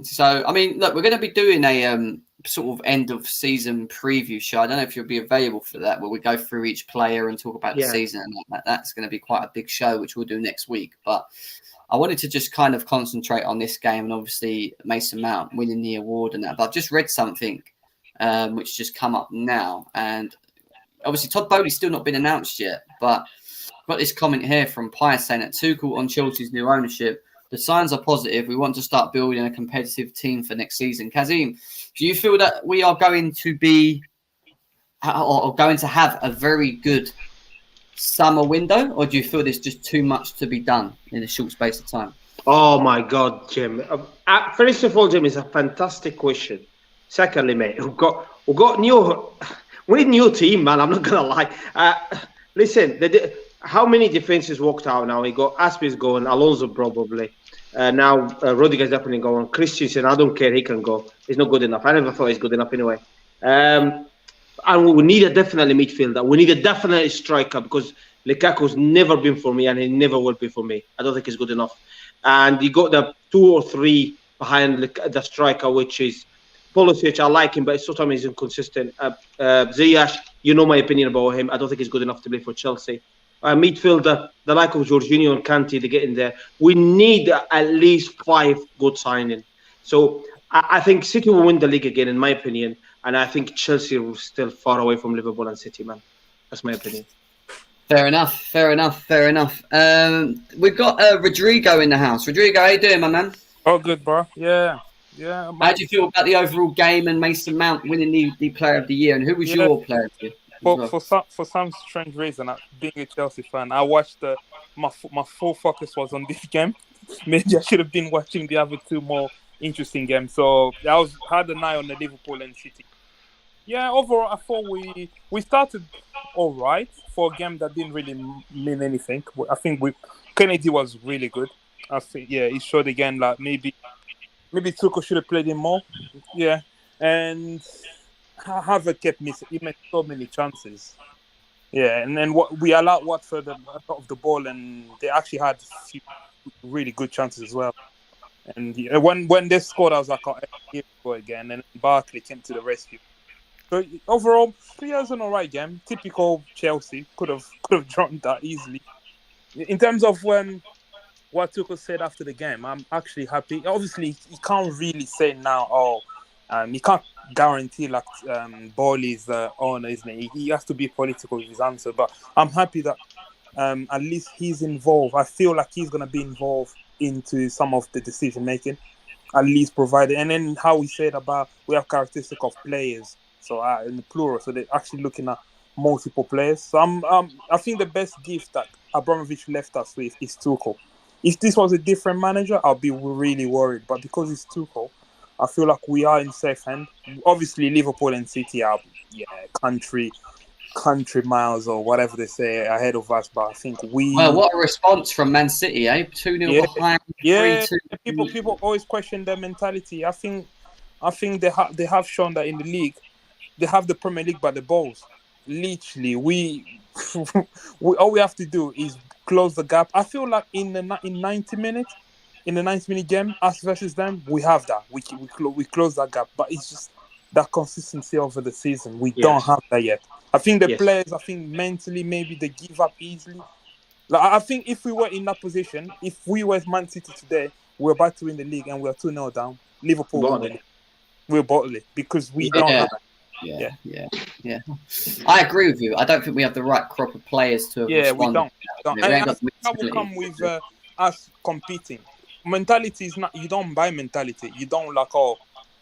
So, I mean, look, we're going to be doing a sort of end of season preview show. I don't know if you'll be available for that, where we go through each player and talk about the season. And that's going to be quite a big show, which we'll do next week. But I wanted to just kind of concentrate on this game and obviously Mason Mount winning the award and that. But I've just read something which just come up now. And obviously Todd Bowley's still not been announced yet. But I've got this comment here from Pius saying that Tuchel on Chelsea's new ownership. The signs are positive. We want to start building a competitive team for next season. Kazim, do you feel that we are going to be or going to have a very good summer window, or do you feel there's just too much to be done in a short space of time? Oh my God, Jim! First of all, Jim, it's a fantastic question. Secondly, mate, we got new team, man. I'm not gonna lie. Listen, how many defenses walked out now? We got Aspie's going, Alonso probably. Now Rudiger's definitely going. Christensen, I don't care, he can go. He's not good enough. I never thought he's good enough anyway. And we need a definitely midfielder. We need a definitely striker because Lukaku's never been for me and he never will be for me. I don't think he's good enough. And you got the 2 or 3 behind the striker, which is Pulisic. I like him, but sometimes he's inconsistent. Ziyech, you know my opinion about him. I don't think he's good enough to play for Chelsea. Midfielder, the like of Jorginho and Kanté, they get in there. We need at least 5 good signings. So I think City will win the league again, in my opinion. And I think Chelsea are still far away from Liverpool and City, man. That's my opinion. Fair enough. We've got Rodrigo in the house. Rodrigo, how you doing, my man? Oh, good, bro. Yeah. How do you feel about the overall game and Mason Mount winning the Player of the Year? And who was your player of the year? For some strange reason, being a Chelsea fan, I watched my full focus was on this game. Maybe I should have been watching the other 2 more interesting games. So I had an eye on the Liverpool and City. Yeah, overall, I thought we started all right for a game that didn't really mean anything. I think Kennedy was really good. I think, he showed again that maybe Tuchel should have played him more. Yeah, and Harvard kept missing. He made so many chances. Yeah, and then we allowed Watford a lot of the ball, and they actually had a few really good chances as well. And when they scored, I was like, oh, here we go again. And Barkley came to the rescue. So overall, 3 years an alright game. Typical Chelsea. Could have drawn that easily. In terms of what Tuchel said after the game, I'm actually happy. Obviously, you can't really say now, you can't guarantee Bowley is the owner, isn't he? He has to be political with his answer. But I'm happy that at least he's involved. I feel like he's going to be involved into some of the decision making, at least provided. And then how we said about we have characteristic of players, so in the plural, so they're actually looking at multiple players. So I think the best gift that Abramovich left us with is Tuchel. If this was a different manager, I'll be really worried. But because it's Tuchel, I feel like we are in safe hand. Obviously, Liverpool and City are country miles or whatever they say ahead of us. But I think Well, what a response from Man City, eh? 2-0 behind. Yeah, people always question their mentality. I think they have shown that in the league, they have the Premier League by the balls. Literally, we all we have to do is close the gap. I feel like in the 90 minutes. In the 90-minute game, us versus them, we have that. We close that gap. But it's just that consistency over the season. We don't have that yet. I think the players, mentally, maybe they give up easily. I think if we were in that position, if we were Man City today, we're about to win the league and we're 2-0 down, Liverpool will win it. We'll bottle it because we don't have that. Yeah. I agree with you. I don't think we have the right crop of players to respond. We don't. And that will come with us competing. Mentality is not, you don't buy mentality. You don't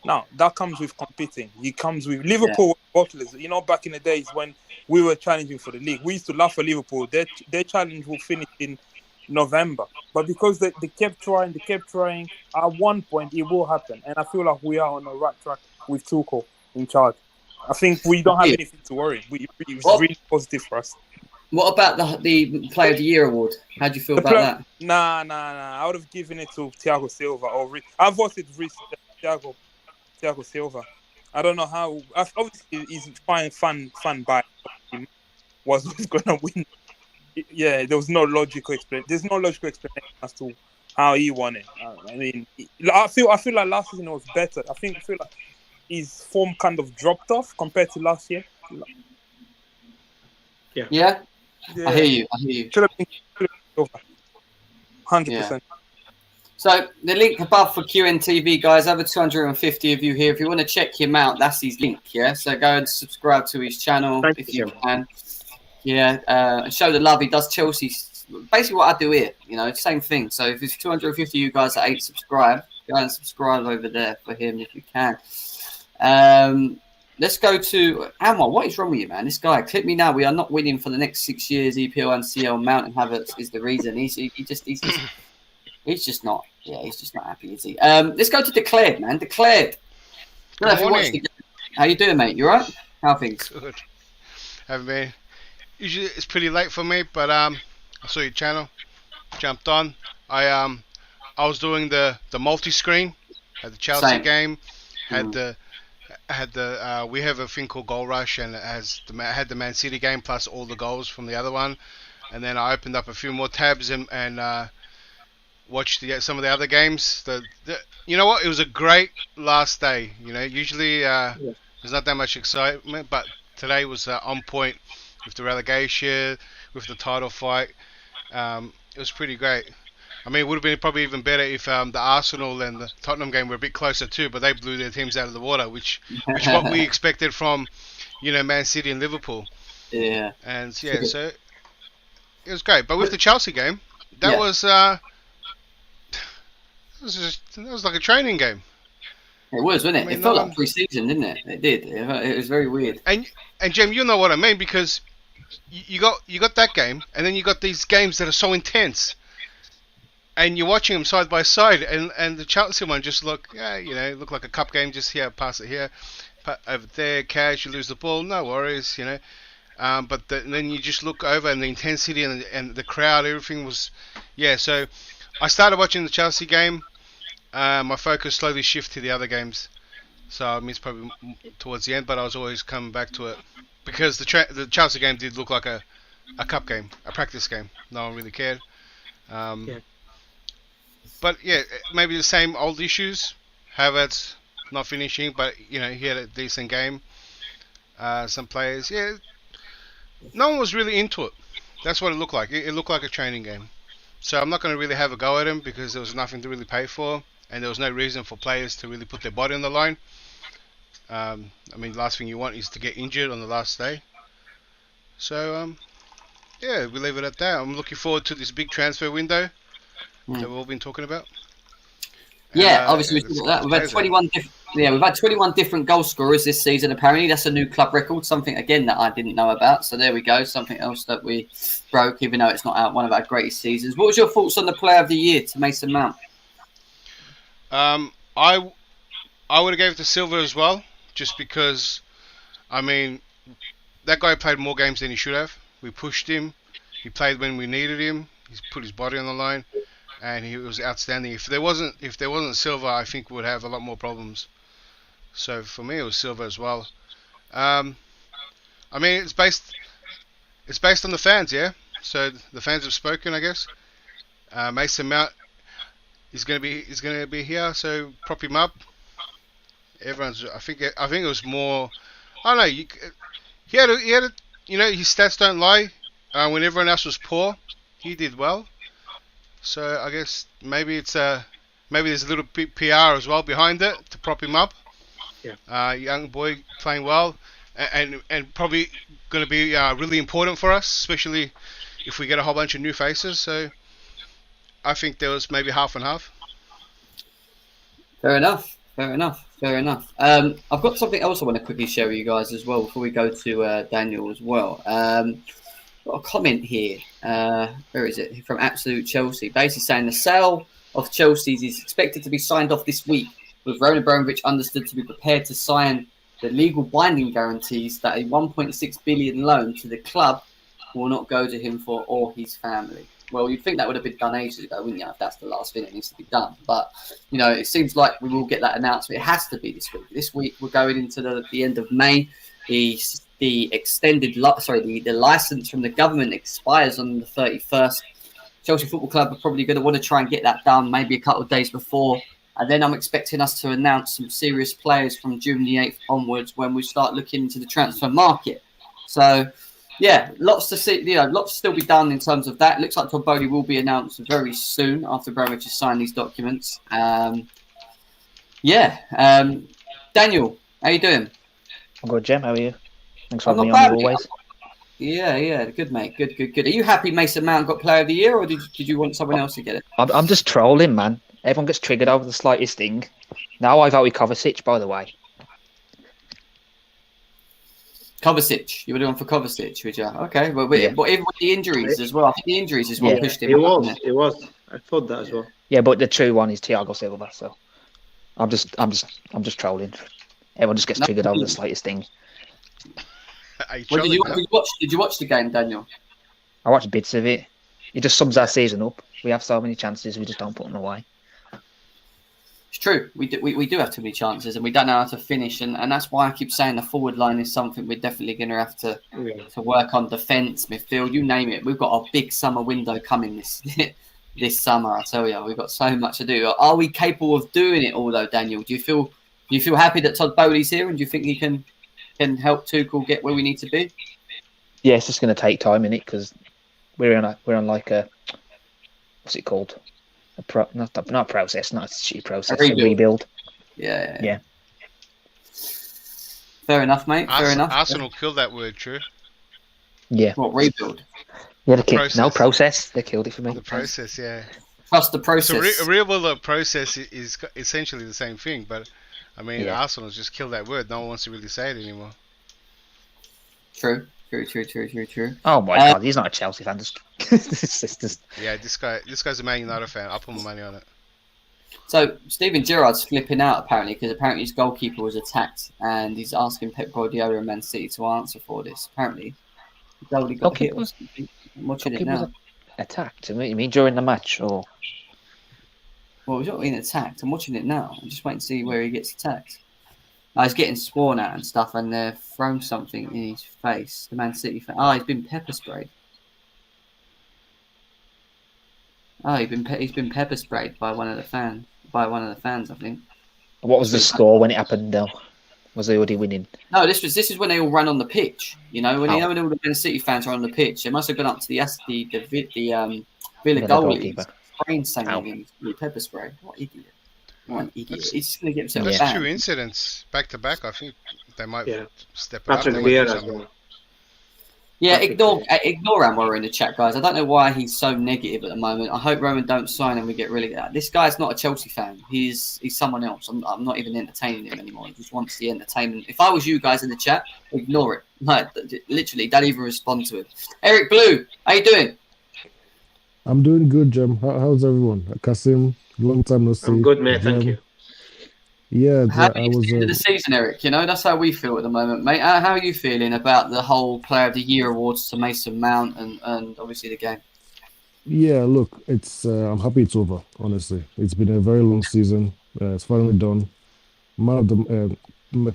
no, that comes with competing. It comes with Liverpool bottlers. Back in the days when we were challenging for the league, we used to laugh at Liverpool. Their challenge will finish in November. But because they kept trying, at one point it will happen. And I feel like we are on the right track with Tuchel in charge. I think we don't have anything to worry. It's really positive for us. What about the Player of the Year award? How do you feel about that? Nah. I would have given it to Thiago Silva or I voted Thiago Silva. I don't know how. Obviously, he's fun by. Was going to win. Yeah, there was no logical explanation. There's no logical explanation as to how he won it. I mean, I feel like last season was better. I feel like his form kind of dropped off compared to last year. Yeah. I hear you. Should have been over. 100%. So the link above for QNTV, guys, over 250 of you here. If you want to check him out, that's his link. Yeah, so go and subscribe to his channel if you can. Yeah, and show the love. He does Chelsea. Basically, what I do here, same thing. So if it's 250 of you guys that ain't subscribed, go and subscribe over there for him if you can. Let's go to Anwar. What is wrong with you, man? This guy, clip me now. We are not winning for the next 6 years. EPL and CL. Mountain Havertz is the reason. He's just not. Yeah, he's just not happy, is he? Let's go to Declared, man. Declared. Good morning. How you doing, mate? You all right? How are things? Good. Haven't been. Usually it's pretty late for me, but I saw your channel, jumped on. I was doing the multi-screen, had the Chelsea game, we have a thing called Goal Rush, and it had the Man City game plus all the goals from the other one, and then I opened up a few more tabs and watched some of the other games. You know what? It was a great last day. Usually there's not that much excitement, but today was on point with the relegation, with the title fight. It was pretty great. I mean, it would have been probably even better if the Arsenal and the Tottenham game were a bit closer too, but they blew their teams out of the water, which what we expected from, Man City and Liverpool. Yeah. And so it was great. But with the Chelsea game, that was like a training game. It was, wasn't it? I mean, it felt like pre-season, didn't it? It did. It was very weird. And Jim, you know what I mean, because you got that game, and then you got these games that are so intense. And you're watching them side by side, and the Chelsea one just look like a cup game. Just here, pass it here, over there, cash. You lose the ball, no worries, But then you just look over, and the intensity and the crowd, everything was, So I started watching the Chelsea game. My focus slowly shifted to the other games, so I mean it's probably towards the end, but I was always coming back to it because the Chelsea game did look like a cup game, a practice game. No one really cared. But maybe the same old issues. Havertz not finishing, but he had a decent game. Some players, no one was really into it. That's what it looked like. It looked like a training game. So I'm not going to really have a go at him because there was nothing to really pay for, and there was no reason for players to really put their body on the line. I mean, the last thing you want is to get injured on the last day. So we leave it at that. I'm looking forward to this big transfer window that we've all been talking about. Yeah, obviously we've had 21 different. Yeah, we've had 21 different goal scorers this season. Apparently, that's a new club record. Something again that I didn't know about. So there we go. Something else that we broke, even though it's not one of our greatest seasons. What was your thoughts on the Player of the Year to Mason Mount? I would have gave it to Silva as well, just because, I mean, that guy played more games than he should have. We pushed him. He played when we needed him. He's put his body on the line, and he was outstanding. If there wasn't Silva, I think we would have a lot more problems. So for me, it was Silva as well. I mean, it's based on the fans, yeah. So the fans have spoken, I guess. Mason Mount is going to be here, so prop him up. I think it was more. I don't know. He had his stats don't lie. When everyone else was poor, he did well. So I guess maybe there's a little bit PR as well behind it to prop him up. Yeah. Young boy playing well, and probably going to be really important for us, especially if we get a whole bunch of new faces. So I think there was maybe half and half. Fair enough. I've got something else I want to quickly share with you guys as well before we go to Daniel as well. Got a comment here. Where is it? From Absolute Chelsea. Basically saying the sale of Chelsea's is expected to be signed off this week, with Roman Abramovich understood to be prepared to sign the legal binding guarantees that a 1.6 billion loan to the club will not go to him for or his family. Well, you'd think that would have been done ages ago, wouldn't you? If that's the last thing that needs to be done. But, it seems like we will get that announcement. It has to be this week. This week we're going into the end of May. The extended, the license from the government expires on the 31st. Chelsea Football Club are probably going to want to try and get that done maybe a couple of days before. And then I'm expecting us to announce some serious players from June the 8th onwards when we start looking into the transfer market. So, yeah, lots to see. Lots to still be done in terms of that. It looks like Todd Bowley will be announced very soon after Abramovich has signed these documents. Daniel, how you doing? I'm good, Jem. How are you? Thanks for having me on as always. Yeah, good, mate. Good. Are you happy Mason Mount got Player of the Year, or did you want someone else to get it? I'm just trolling, man. Everyone gets triggered over the slightest thing. Now I voted Kovacic, by the way. Kovacic, you were doing for Kovacic, would you? Okay, but even with the injuries as well, I think the injuries is what pushed him. It was. I thought that as well. Yeah, but the true one is Thiago Silva. So I'm just trolling. Everyone just gets triggered over the slightest thing. Did you watch the game, Daniel? I watched bits of it. It just sums our season up. We have so many chances, we just don't put them away. It's true. We do have too many chances, and we don't know how to finish, and that's why I keep saying the forward line is something we're definitely going to have to work on. Defence, midfield, you name it. We've got a big summer window coming this summer. I tell you, we've got so much to do. Are we capable of doing it all, though, Daniel? Do you feel happy that Todd Bowley's here, and do you think he can help Tuchel get where we need to be? Yeah, it's just going to take time, innit? Because we're on like a what's it called? Not a process, not a shitty process. A rebuild. Yeah. Fair enough, mate. Fair enough. Arsenal killed that word, true. Yeah. What, rebuild? Yeah, process. They killed it for me. The process, yeah. Trust the process. So a rebuild process is essentially the same thing, but I mean, Arsenal's just killed that word. No one wants to really say it anymore. True. Oh my God, he's not a Chelsea fan. Yeah, this guy's a Man United fan. I'll put my money on it. So Steven Gerrard's flipping out apparently because his goalkeeper was attacked, and he's asking Pep Guardiola and Man City to answer for this. Apparently, the goalie got hit. I'm watching it now. Attacked? You mean during the match, or? Well, he's not being attacked. I'm watching it now. I'm just waiting to see where he gets attacked. He's getting sworn at and stuff, and they've thrown something in his face. The Man City fan. He's been pepper sprayed. He's been pepper sprayed by one of the fans. I think. What was the score when it happened, though? Was they already winning? No, this is when they all ran on the pitch. When all the Man City fans are on the pitch, they must have gone up to the Villa goalie, spraying something in pepper spray. What idiot! He's just going to get himself. That's 2 incidents back to back. I think they might step up. Yeah, ignore Anwar in the chat, guys. I don't know why he's so negative at the moment. I hope Roman don't sign and we get rid of that. This guy's not a Chelsea fan. He's someone else. I'm not even entertaining him anymore. He just wants the entertainment. If I was you guys in the chat, ignore it. Like, literally, don't even respond to it. Eric Blue, how you doing? I'm doing good, Jem. How's everyone? Kasim, long time no see. I'm good, mate. Thank you. Yeah, how are you feeling the season, Eric? That's how we feel at the moment, mate. How are you feeling about the whole Player of the Year awards to Mason Mount and obviously the game? Yeah, look, it's I'm happy it's over. Honestly, it's been a very long season. It's finally done. Man of the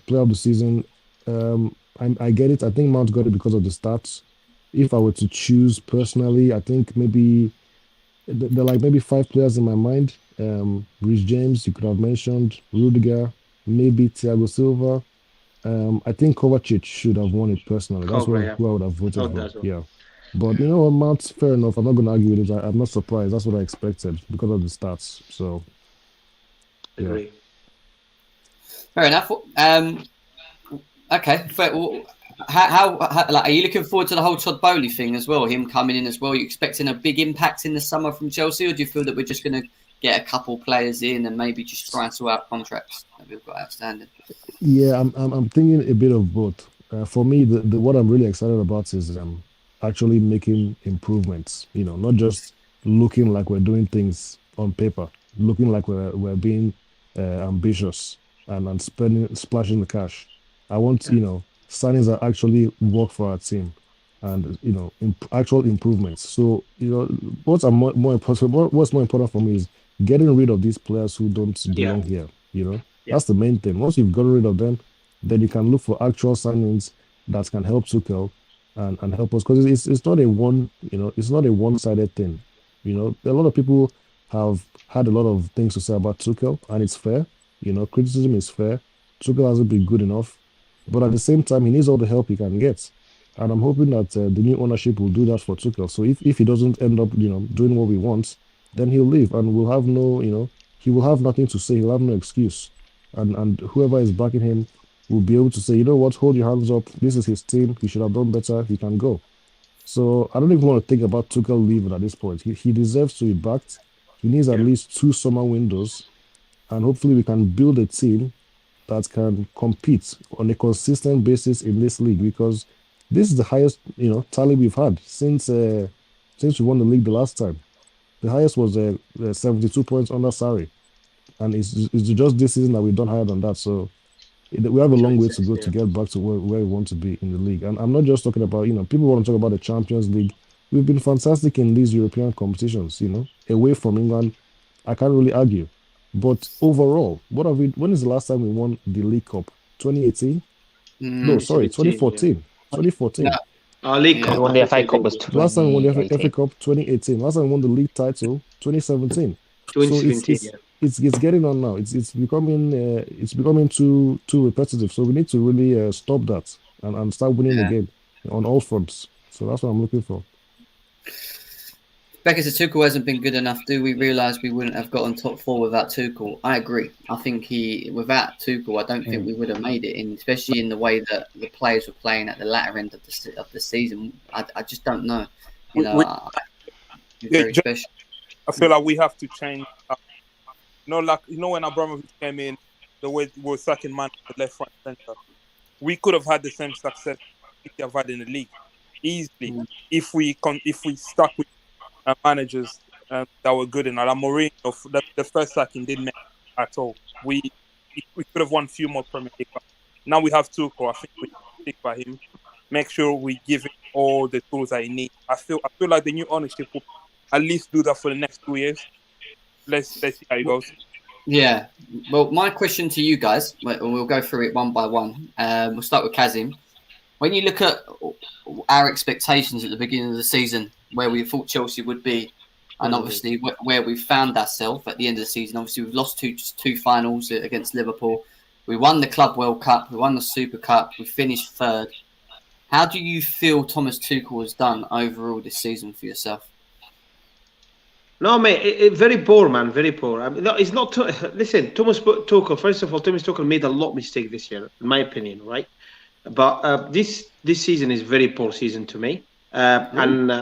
Player of the season. I get it. I think Mount got it because of the stats. If I were to choose personally, I think maybe there are like maybe 5 players in my mind. Reece James, you could have mentioned, Rudiger, maybe Thiago Silva. I think Kovacic should have won it personally. That's who I would have voted for. Yeah. But Mount's fair enough. I'm not going to argue with it. I'm not surprised. That's what I expected because of the stats. So, yeah. Agree. Fair enough. Okay. How are you looking forward to the whole Todd Bowley thing as well? Him coming in as well. Are you expecting a big impact in the summer from Chelsea, or do you feel that we're just going to get a couple players in and maybe just try and sort out contracts that we've got outstanding? Yeah, I'm thinking a bit of both. For me, the what I'm really excited about is actually making improvements. Not just looking like we're doing things on paper, looking like we're being ambitious and splashing the cash. I want signings that actually work for our team. and actual improvements. So what's more important? What's more important for me is getting rid of these players who don't belong here. That's the main thing. Once you've gotten rid of them, then you can look for actual signings that can help Tuchel and help us, because it's not a one-sided thing. A lot of people have had a lot of things to say about Tuchel, and it's fair. Criticism is fair. Tuchel hasn't been good enough, but at the same time, he needs all the help he can get. And I'm hoping that the new ownership will do that for Tuchel. So if he doesn't end up, doing what we want, then he'll leave, and we'll have he will have nothing to say. He'll have no excuse, and whoever is backing him will be able to say, you know what, hold your hands up. This is his team. He should have done better. He can go. So I don't even want to think about Tuchel leaving at this point. He deserves to be backed. He needs at least 2 summer windows, and hopefully we can build a team that can compete on a consistent basis in this league, because this is the highest tally we've had since we won the league the last time. The highest was 72 points under Sarri, and it's just this season that we've done higher than that. So we have a long way to go to get back to where we want to be in the league. And I'm not just talking about, people want to talk about the Champions League. We've been fantastic in these European competitions, away from England. I can't really argue. But overall, when is the last time we won the League Cup? 2018? No, sorry, 2014. Yeah. 2014. Yeah. Our League Cup. Won the FA Cup was 2018. Last time we won the FA Cup, 2018. Last time we won the league title, 2017. 2017, so it's getting on now. It's becoming too repetitive. So we need to really stop that and start winning the game on all fronts. So that's what I'm looking for. Becker says Tuchel hasn't been good enough. Do we realise we wouldn't have gotten top 4 without Tuchel? I agree. I think without Tuchel, I don't think we would have made it, especially in the way that the players were playing at the latter end of the season. I just don't know. Very special. I feel like we have to change. When Abramovich came in, the way we were sacking man at left, front, centre, we could have had the same success we have had in the league easily if we stuck with managers that were good enough. Like Mourinho, the first sacking didn't make at all. We could have won a few more Premier League. Now we have Tuchel. I think we stick by him. Make sure we give him all the tools that he needs. I feel like the new ownership will at least do that for the next 2 years. Let's see how it goes. Yeah. Well, my question to you guys, we'll go through it one by one. We'll start with Kazim. When you look at our expectations at the beginning of the season, where we thought Chelsea would be, and obviously where we found ourselves at the end of the season, obviously we've lost two finals against Liverpool. We won the Club World Cup. We won the Super Cup. We finished 3rd. How do you feel Thomas Tuchel has done overall this season for yourself? No, mate, very poor, man. Very poor. I mean, no, it's not. Listen, Thomas Tuchel. First of all, Thomas Tuchel made a lot of mistakes this year, in my opinion, right? But this season is very poor season to me, and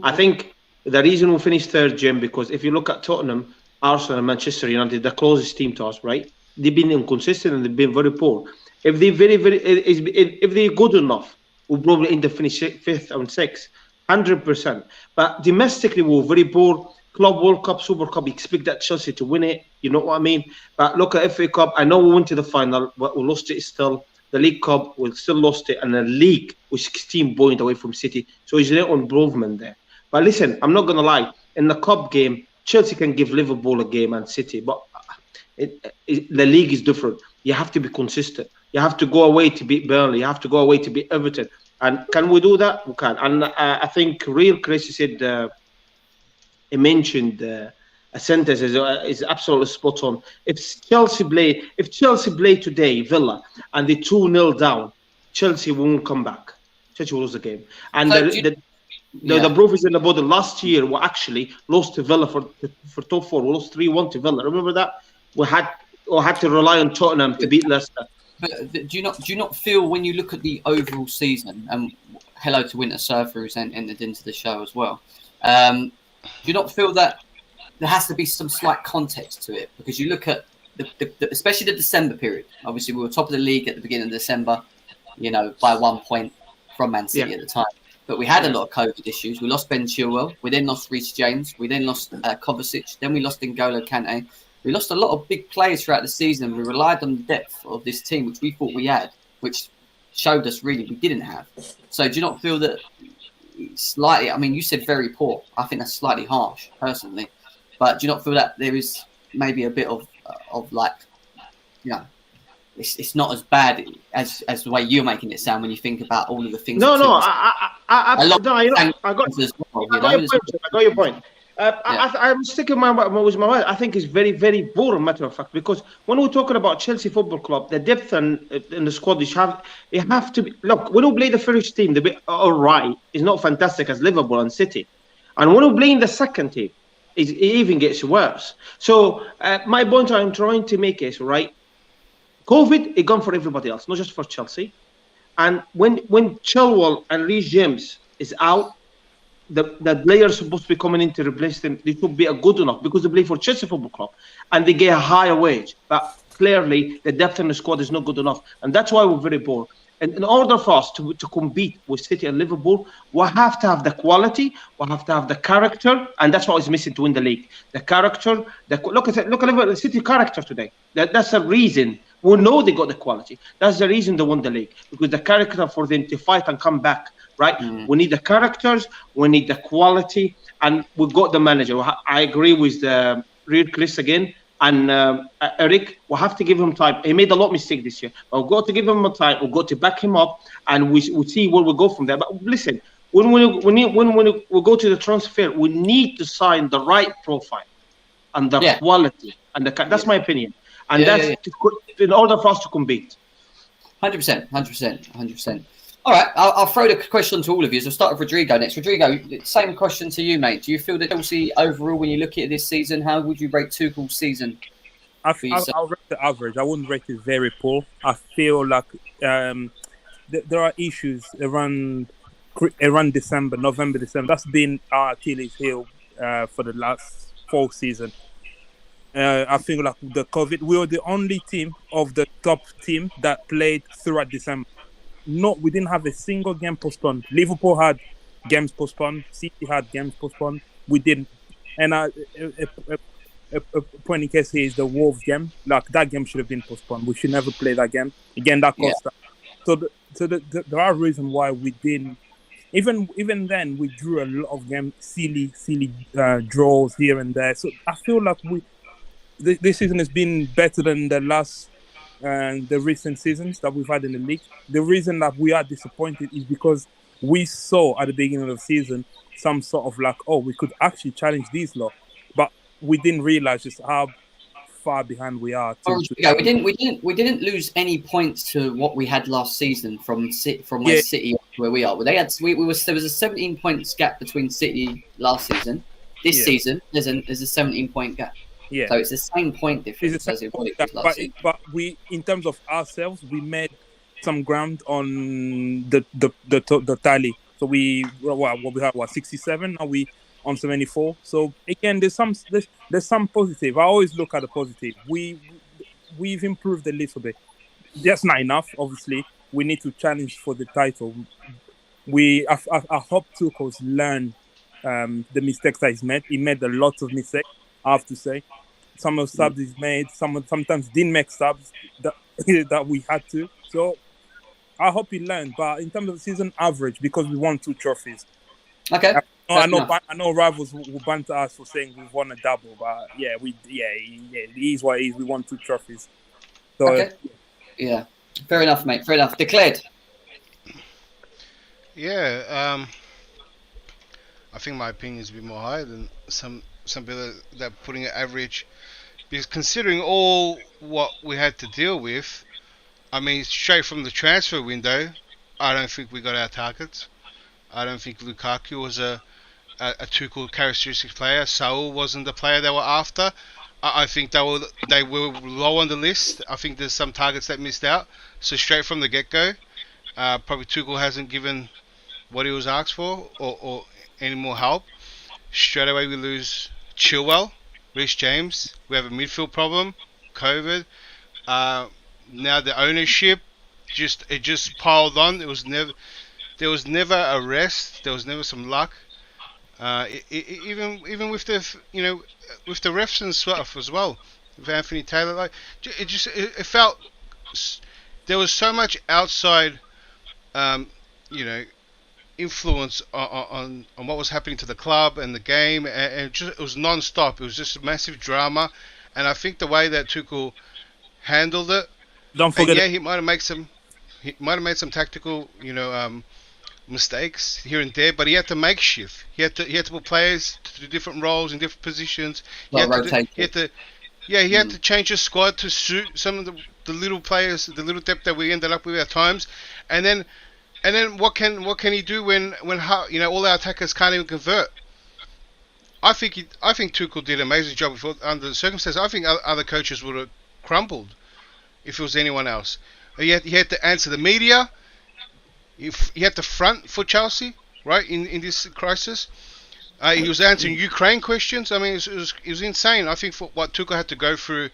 I think the reason we finished 3rd, Jim, because if you look at Tottenham, Arsenal, and Manchester United, the closest team to us, right? They've been inconsistent and they've been very poor. If they if they're good enough, we'll probably end up finishing 5th and 6th. 100%. But domestically, we were very poor. Club World Cup, Super Cup, you expect that Chelsea to win it. You know what I mean? But look at FA Cup. I know we went to the final, but we lost it still. The League Cup, we still lost it. And the league was 16 points away from City. So there's no improvement there. But listen, I'm not going to lie. In the Cup game, Chelsea can give Liverpool a game and City. But the league is different. You have to be consistent. You have to go away to beat Burnley. You have to go away to beat Everton. And can we do that? We can. And I think Real Chris said, he mentioned a sentence is absolutely spot on. If Chelsea play today, Villa, and they 2-0 down, Chelsea won't come back. Chelsea will lose the game. And the proof is in the bottle. Last year, we actually lost to Villa for top 4. We lost 3-1 to Villa. Remember that? We had to rely on Tottenham to beat Leicester. But do you not feel, when you look at the overall season, and hello to Winter Surfer who's entered into the show as well, do you not feel that there has to be some slight context to it? Because you look at especially the December period. Obviously, we were top of the league at the beginning of December, by 1 point from Man City at the time. But we had a lot of COVID issues. We lost Ben Chilwell. We then lost Reece James. We then lost Kovacic. Then we lost N'Golo Kante. We lost a lot of big players throughout the season. We relied on the depth of this team, which we thought we had, which showed us really we didn't have. So do you not feel that it's slightly? I mean, you said very poor. I think that's slightly harsh, personally. But do you not feel that there is maybe a bit of like, you know, it's not as bad as the way you're making it sound when you think about all of the things. No, I got your point. I'm sticking with my word. I think it's very, very boring, matter of fact, because when we're talking about Chelsea Football Club, the depth in the squad you have to be. Look, when we play the first team, the bit all right is not fantastic as Liverpool and City, and when we play in the second team, it even gets worse. So my point I'm trying to make is right. COVID is gone for everybody else, not just for Chelsea. And when Chilwell and Reece James is out, the players supposed to be coming in to replace them, they should be good enough because they play for Chelsea Football Club and they get a higher wage. But clearly, the depth in the squad is not good enough. And that's why we're very poor. And in order for us to compete with City and Liverpool, we have to have the quality, we have to have the character, and that's what is missing to win the league. The character, look at Liverpool City character today. That's the reason. We know they got the quality. That's the reason they won the league, because the character for them to fight and come back, right? We need the characters, we need the quality, and we got the manager. I agree with the real Chris again. And Eric, we'll have to give him time. He made a lot of mistakes this year. But we've got to give him time. We've got to back him up, and we'll see where we go from there. But listen, when we go to the transfer, we need to sign the right profile and the quality. And that's my opinion. And in order for us to compete. 100%. All right, I'll throw the question to all of you. So I'll start with Rodrigo next. Rodrigo, same question to you, mate. Do you feel that Chelsea overall, when you look at this season, how would you rate Tuchel's season? I'll rate the average. I wouldn't rate it very poor. I feel like there are issues around November, December. That's been our Achilles heel for the last 4 seasons. I feel like the COVID, we were the only team of the top team that played throughout December. We didn't have a single game postponed. Liverpool had games postponed. City had games postponed. We didn't. And a point in case here is the Wolves game. Like, that game should have been postponed. We should never play that game. Again, that cost us. So there are reasons why we didn't. Even then, we drew a lot of games, silly draws here and there. So I feel like this season has been better than the recent seasons that we've had in the league. The reason that we are disappointed is because we saw at the beginning of the season some sort of like, we could actually challenge these lot, but we didn't realize just how far behind we are. We didn't lose any points to what we had last season from City where we are. There was a 17 points gap between City last season. This season there's a 17-point gap. Yeah. So it's the same point difference as it was last season. But we, in terms of ourselves, we made some ground on the tally. So we have 67. Now we on 74. So again, there's some positive. I always look at the positive. We've improved a little bit. That's not enough. Obviously, we need to challenge for the title. I hope Tuchel's learned the mistakes that he's made. He made a lot of mistakes, I have to say. Some of the subs he's made, sometimes didn't make subs that we had to. So I hope he learned. But in terms of the season average, because we won 2 trophies. Okay. I know rivals will banter us for saying we've won a double, but it is what it is. We won 2 trophies. So, okay. Yeah. Fair enough, mate. Fair enough. Declared. Yeah. I think my opinion is a bit more higher than some people that are putting an average, because considering all what we had to deal with, I mean, straight from the transfer window, I don't think we got our targets. I don't think Lukaku was a Tuchel characteristic player. Saul wasn't the player they were after. I think they were low on the list. I think there's some targets that missed out. So straight from the get-go, probably Tuchel hasn't given what he was asked for or any more help. Straight away we lose Chilwell, Reece James. We have a midfield problem, COVID. Now the ownership just piled on. There was never a rest. There was never some luck. Even with the with the refs and stuff as well. With Anthony Taylor, like it felt there was so much outside you know, influence on what was happening to the club and the game, and it was non-stop. It was just a massive drama, and I think the way that Tuchel handled it, Don't and forget, yeah, he might have made some tactical, mistakes here and there, but he had to make shift. He had to put players to do different roles in different positions. He had to change his squad to suit some of the little players, the little depth that we ended up with at times, and then what can he do when all our attackers can't even convert? I think Tuchel did an amazing job under the circumstances. I think other coaches would have crumbled if it was anyone else. He had to answer the media. He had to front for Chelsea, right, in this crisis. He was answering Ukraine questions. I mean, it was insane. I think for what Tuchel had to go through.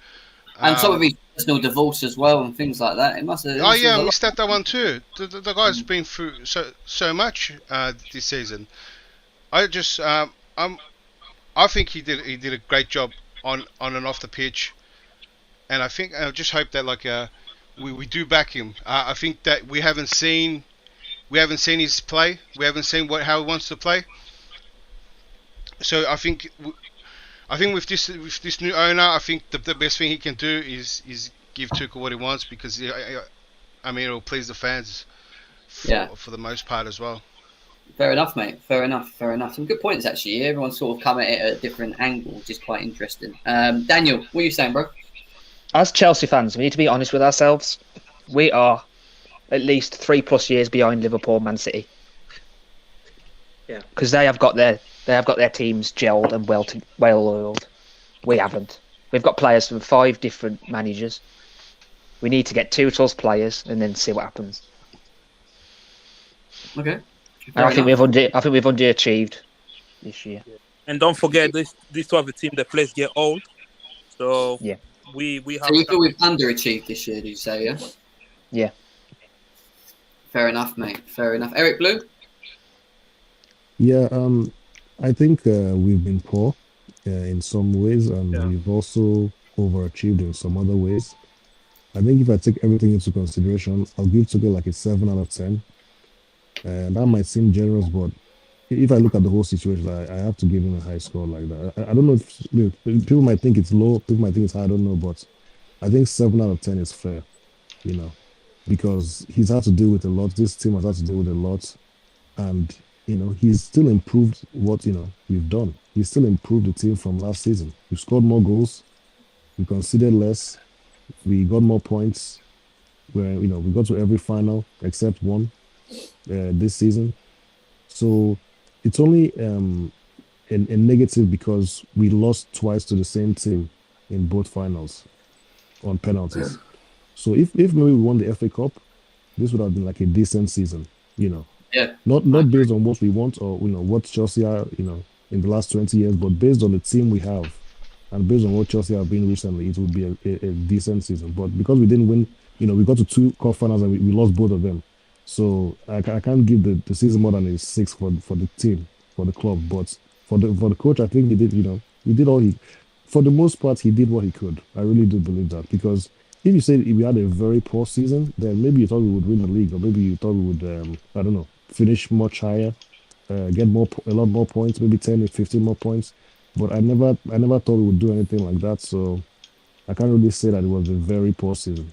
And some of his personal divorce as well and things like that. It must have. I missed that one too. The guy's been through so much this season. I think he did a great job on and off the pitch, and I just hope that we do back him. I think that we haven't seen his play. We haven't seen how he wants to play. So I think with this new owner, I think the best thing he can do is give Tuchel what he wants, because it'll please the fans for the most part as well. Fair enough, mate. Fair enough. Some good points actually. Everyone's sort of come at it at a different angle, which is quite interesting. Daniel, what are you saying, bro? As Chelsea fans, we need to be honest with ourselves. We are at least 3+ years behind Liverpool, Man City. Yeah, because they have got their teams gelled and well oiled. We haven't. We've got players from 5 different managers. We need to get Tuchel's players and then see what happens. Okay. I think we've underachieved this year. And don't forget, this type of team, the players get old. So yeah, we have. So you feel we've underachieved this year? Do you say? Yeah. Yeah. Fair enough, mate. Fair enough. Eric Blue? Yeah, I think we've been poor in some ways, and we've also overachieved in some other ways. I think if I take everything into consideration, I'll give Tuchel like a 7 out of 10. And that might seem generous, but if I look at the whole situation, I have to give him a high score like that. I don't know if people might think it's low, people might think it's high, I don't know, but I think 7 out of 10 is fair, because he's had to deal with a lot. This team has had to deal with a lot, and he's still improved what we've done. He's still improved the team from last season. We've scored more goals, we conceded less, we got more points. Where we got to every final except one this season. So it's only a negative because we lost twice to the same team in both finals on penalties. So if maybe we won the FA Cup, this would have been like a decent season, Yeah. Not based on what we want or what Chelsea are, in the last 20 years, but based on the team we have and based on what Chelsea have been recently, it would be a decent season. But because we didn't win, we got to 2 cup finals and we lost both of them. So I can't give the season more than a 6 for the team, for the club. But for the coach, I think he did all for the most part, he did what he could. I really do believe that, because if you say we had a very poor season, then maybe you thought we would win the league, or maybe you thought we would, I don't know, finish much higher, get a lot more points, maybe 10 or 15 more points. But I never thought we would do anything like that. So I can't really say that it was a very poor season.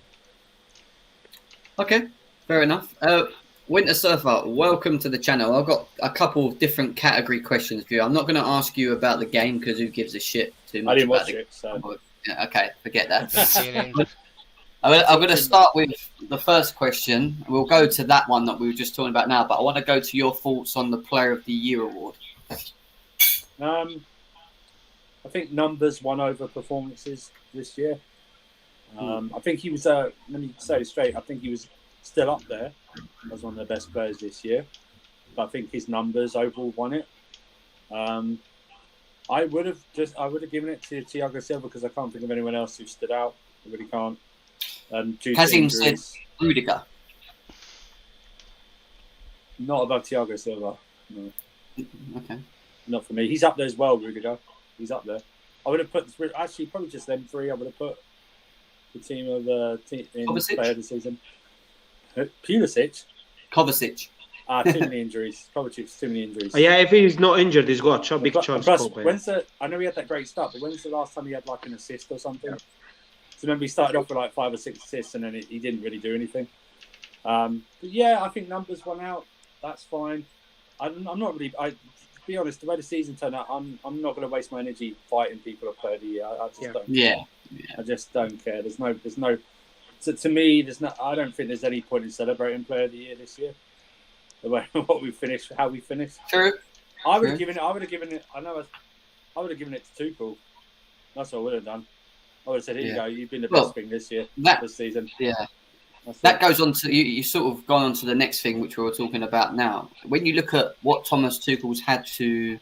Okay, fair enough. Winter Surfer, welcome to the channel. I've got a couple of different category questions for you. I'm not going to ask you about the game because who gives a shit too much. I didn't about watch it, so. Yeah, okay, forget that. I'm going to start with the first question. We'll go to that one that we were just talking about now, but I want to go to your thoughts on the Player of the Year award. I think numbers won over performances this year. I think he was, let me say it straight, I think he was still up there as one of the best players this year. But I think his numbers overall won it. I would have given it to Thiago Silva because I can't think of anyone else who stood out. I really can't. Kazim said Rudiger. Not above Thiago Silva. No. Okay. Not for me. He's up there as well, Rudiger. He's up there. I would have put actually probably just them 3. I would have put the team of in player of the season. Pulisic. Kovacic. Too many injuries. Kovacic's too many injuries. Yeah, if he's not injured, he's got a big chance. Plus, I know he had that great start, but when's the last time he had like an assist or something? So remember, he started off with like 5 or 6 assists, and then he didn't really do anything. But yeah, I think numbers won out. That's fine. I'm not really. To be honest, the way the season turned out, I'm not going to waste my energy fighting people at player of the year. I just don't. Yeah. I just don't care. There's no. To me, there's no. I don't think there's any point in celebrating player of the year this year. The way what we finished, how we finished. True. I would have given it. I would have given it to Tuchel. That's what I would have done. I would have said, "Here you go. You've been the best thing this year, this season." Yeah. That goes on to you sort of gone on to the next thing which we were talking about now. When you look at what Thomas Tuchel's had to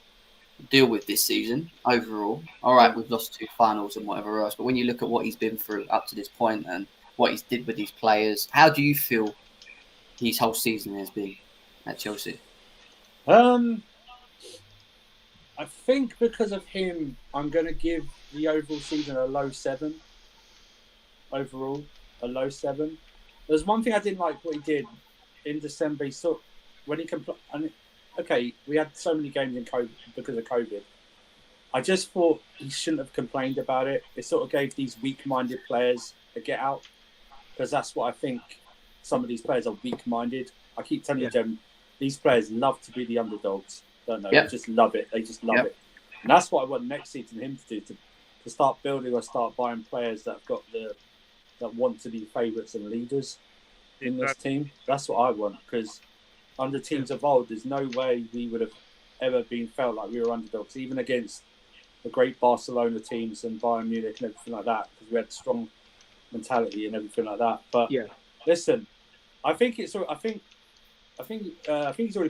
deal with this season overall, all right, we've lost 2 finals and whatever else, but when you look at what he's been through up to this point and what he's did with these players, how do you feel his whole season has been at Chelsea? I think because of him, I'm going to give the overall season a low 7. Overall, a low 7. There's one thing I didn't like what he did in December. When he okay, we had so many games in COVID because of COVID. I just thought he shouldn't have complained about it. It sort of gave these weak-minded players a get out, because that's what I think. Some of these players are weak-minded. I keep telling you, Jem, these players love to be the underdogs. Don't know? They just love it. They just love it, and that's what I want next season him to do, to start building or start buying players that have got that want to be favourites and leaders in this team. That's what I want, because under teams of old, there's no way we would have ever felt like we were underdogs, even against the great Barcelona teams and Bayern Munich and everything like that, because we had strong mentality and everything like that. But listen, I think he's already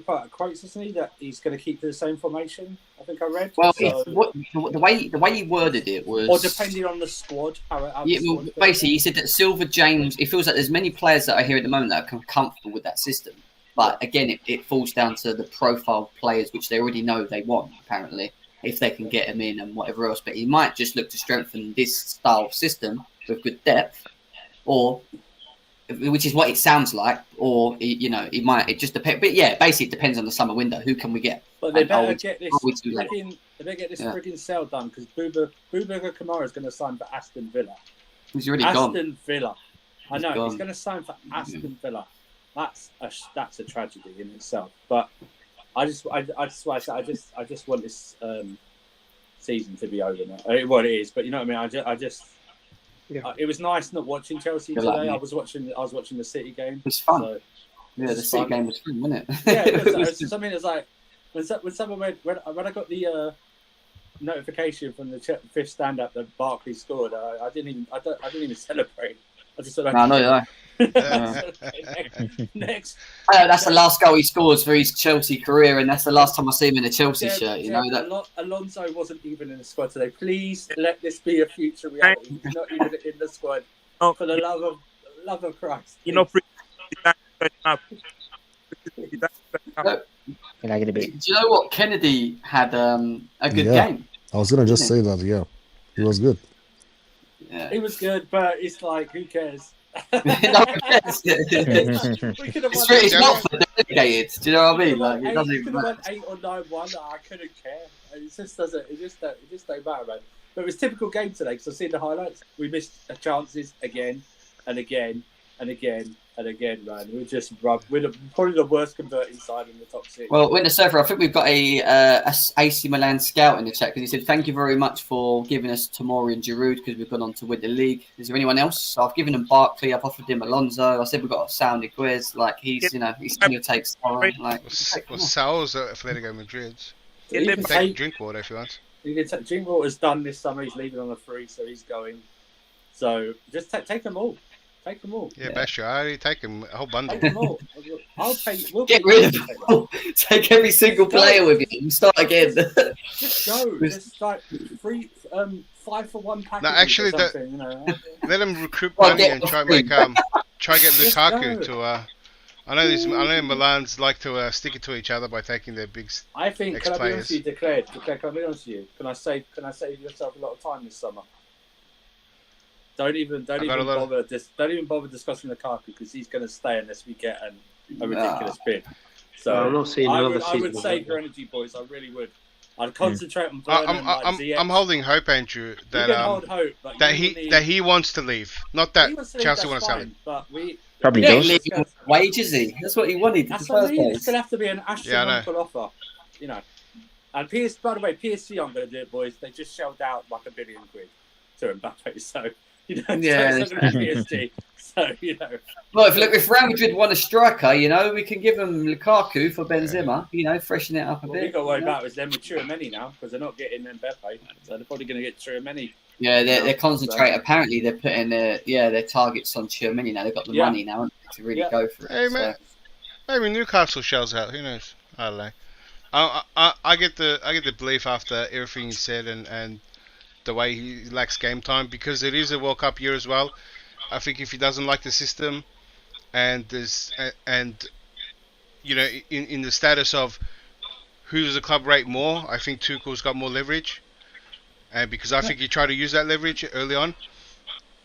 put out a quote, hasn't he, that he's going to keep to the same formation. I think I read. Well, so, the way he worded it was, or depending on the squad. Basically, he said that Silva, James. It feels like there's many players that are here at the moment that are comfortable with that system. But again, it falls down to the profile of players, which they already know they want, apparently, if they can get them in and whatever else. But he might just look to strengthen this style of system with good depth, which is what it sounds like, or he might. It just depends. But yeah, basically, it depends on the summer window. Who can we get? But they better get this. Frigging sale done, because Boubacar Kamara is going to sign for Aston Villa. He's already gone. Aston Villa. I know he's going to sign for Aston Villa. That's a tragedy in itself. But I just want this season to be over now. Well, it is, but you know what I mean. It was nice not watching Chelsea today. I was watching the City game. It was fun. So the City game was fun, wasn't it? Yeah, it was something that's like when I got the notification from the 5th stand-up that Barkley scored. I didn't even celebrate. I just thought, next. That's the last goal he scores for his Chelsea career, and that's the last time I see him in a Chelsea shirt. You know that. Alonso wasn't even in the squad today. Please let this be a future reality. He's not even in the squad. For the love of Christ. Do you know what? Kennedy had a good game. I was gonna just say that. Yeah, he was good. Yeah. He was good, but it's like, who cares? It's not for delegated. Do you know what I mean? Like, it doesn't even matter. 8 or 9-1. I couldn't care. It just doesn't. It just don't matter, man. But it was a typical game today, because I've seen the highlights. We missed chances again and again and again and again, man. We're probably the worst converting side in the top 6. Well, Winter Surfer, I think we've got a AC Milan scout in the chat, because he said, thank you very much for giving us Tomori and Giroud, because we've gone on to win the league. Is there anyone else? So I've given him Barkley, I've offered him Alonso. I said we've got Saul Niguez, like he's going to take Salah. Like, Sal's at Atletico Madrid. Take Drinkwater if you want. Drinkwater's done this summer. He's leaving on a free, so he's going. So just take them all. Take them all. Yeah, Bastiari, take them a whole bundle. Take them all. We'll get rid of them all. Take every single player with you and start again. Just go. Just like 5-for-1 package. No, actually, let them recruit money and try get Lukaku to. I know Milan's like to stick it to each other by taking their big. I think. Can I be honest with you, Declare? Can I be honest with you? Can I save yourself a lot of time this summer? Don't even bother discussing Lukaku, because he's going to stay unless we get a ridiculous bid. So I'm not seeing another I would season. save your energy, boys. I really would. I'd concentrate on Werner and like Ziyech. I'm holding hope, Andrew, You can hold hope, but that he wants to leave, not that he wants to leave, Chelsea that's want to sell fine, him. But we Probably Yeah, does. he leaves wages, he. That's what he wanted in the That's what I first mean. It's place. going to have to be an astronomical offer, you know. And by the way, PSG aren't going to do it, boys. They just shelled out like £1 billion to Mbappe, so you know, Yeah, so it's not going to be PSG. So you know, Well, if Real Madrid want a striker, you know, we can give them Lukaku for Benzema. You know, freshen it up a what we bit. got to worry about is them with Tchouaméni now because they're not getting Mbappe, so they're probably going to get Tchouaméni. Yeah, they're concentrating. Apparently, they're putting their targets on Tchouaméni now. They've got the money now to really go for it. Hey, man. Maybe Newcastle shells out. Who knows? I don't know. I get the belief after everything he said and the way he lacks game time, because it is a World Cup year as well. I think if he doesn't like the system and you know, in the status of who does the club rate more, I think Tuchel's got more leverage, and because I think he tried to use that leverage early on,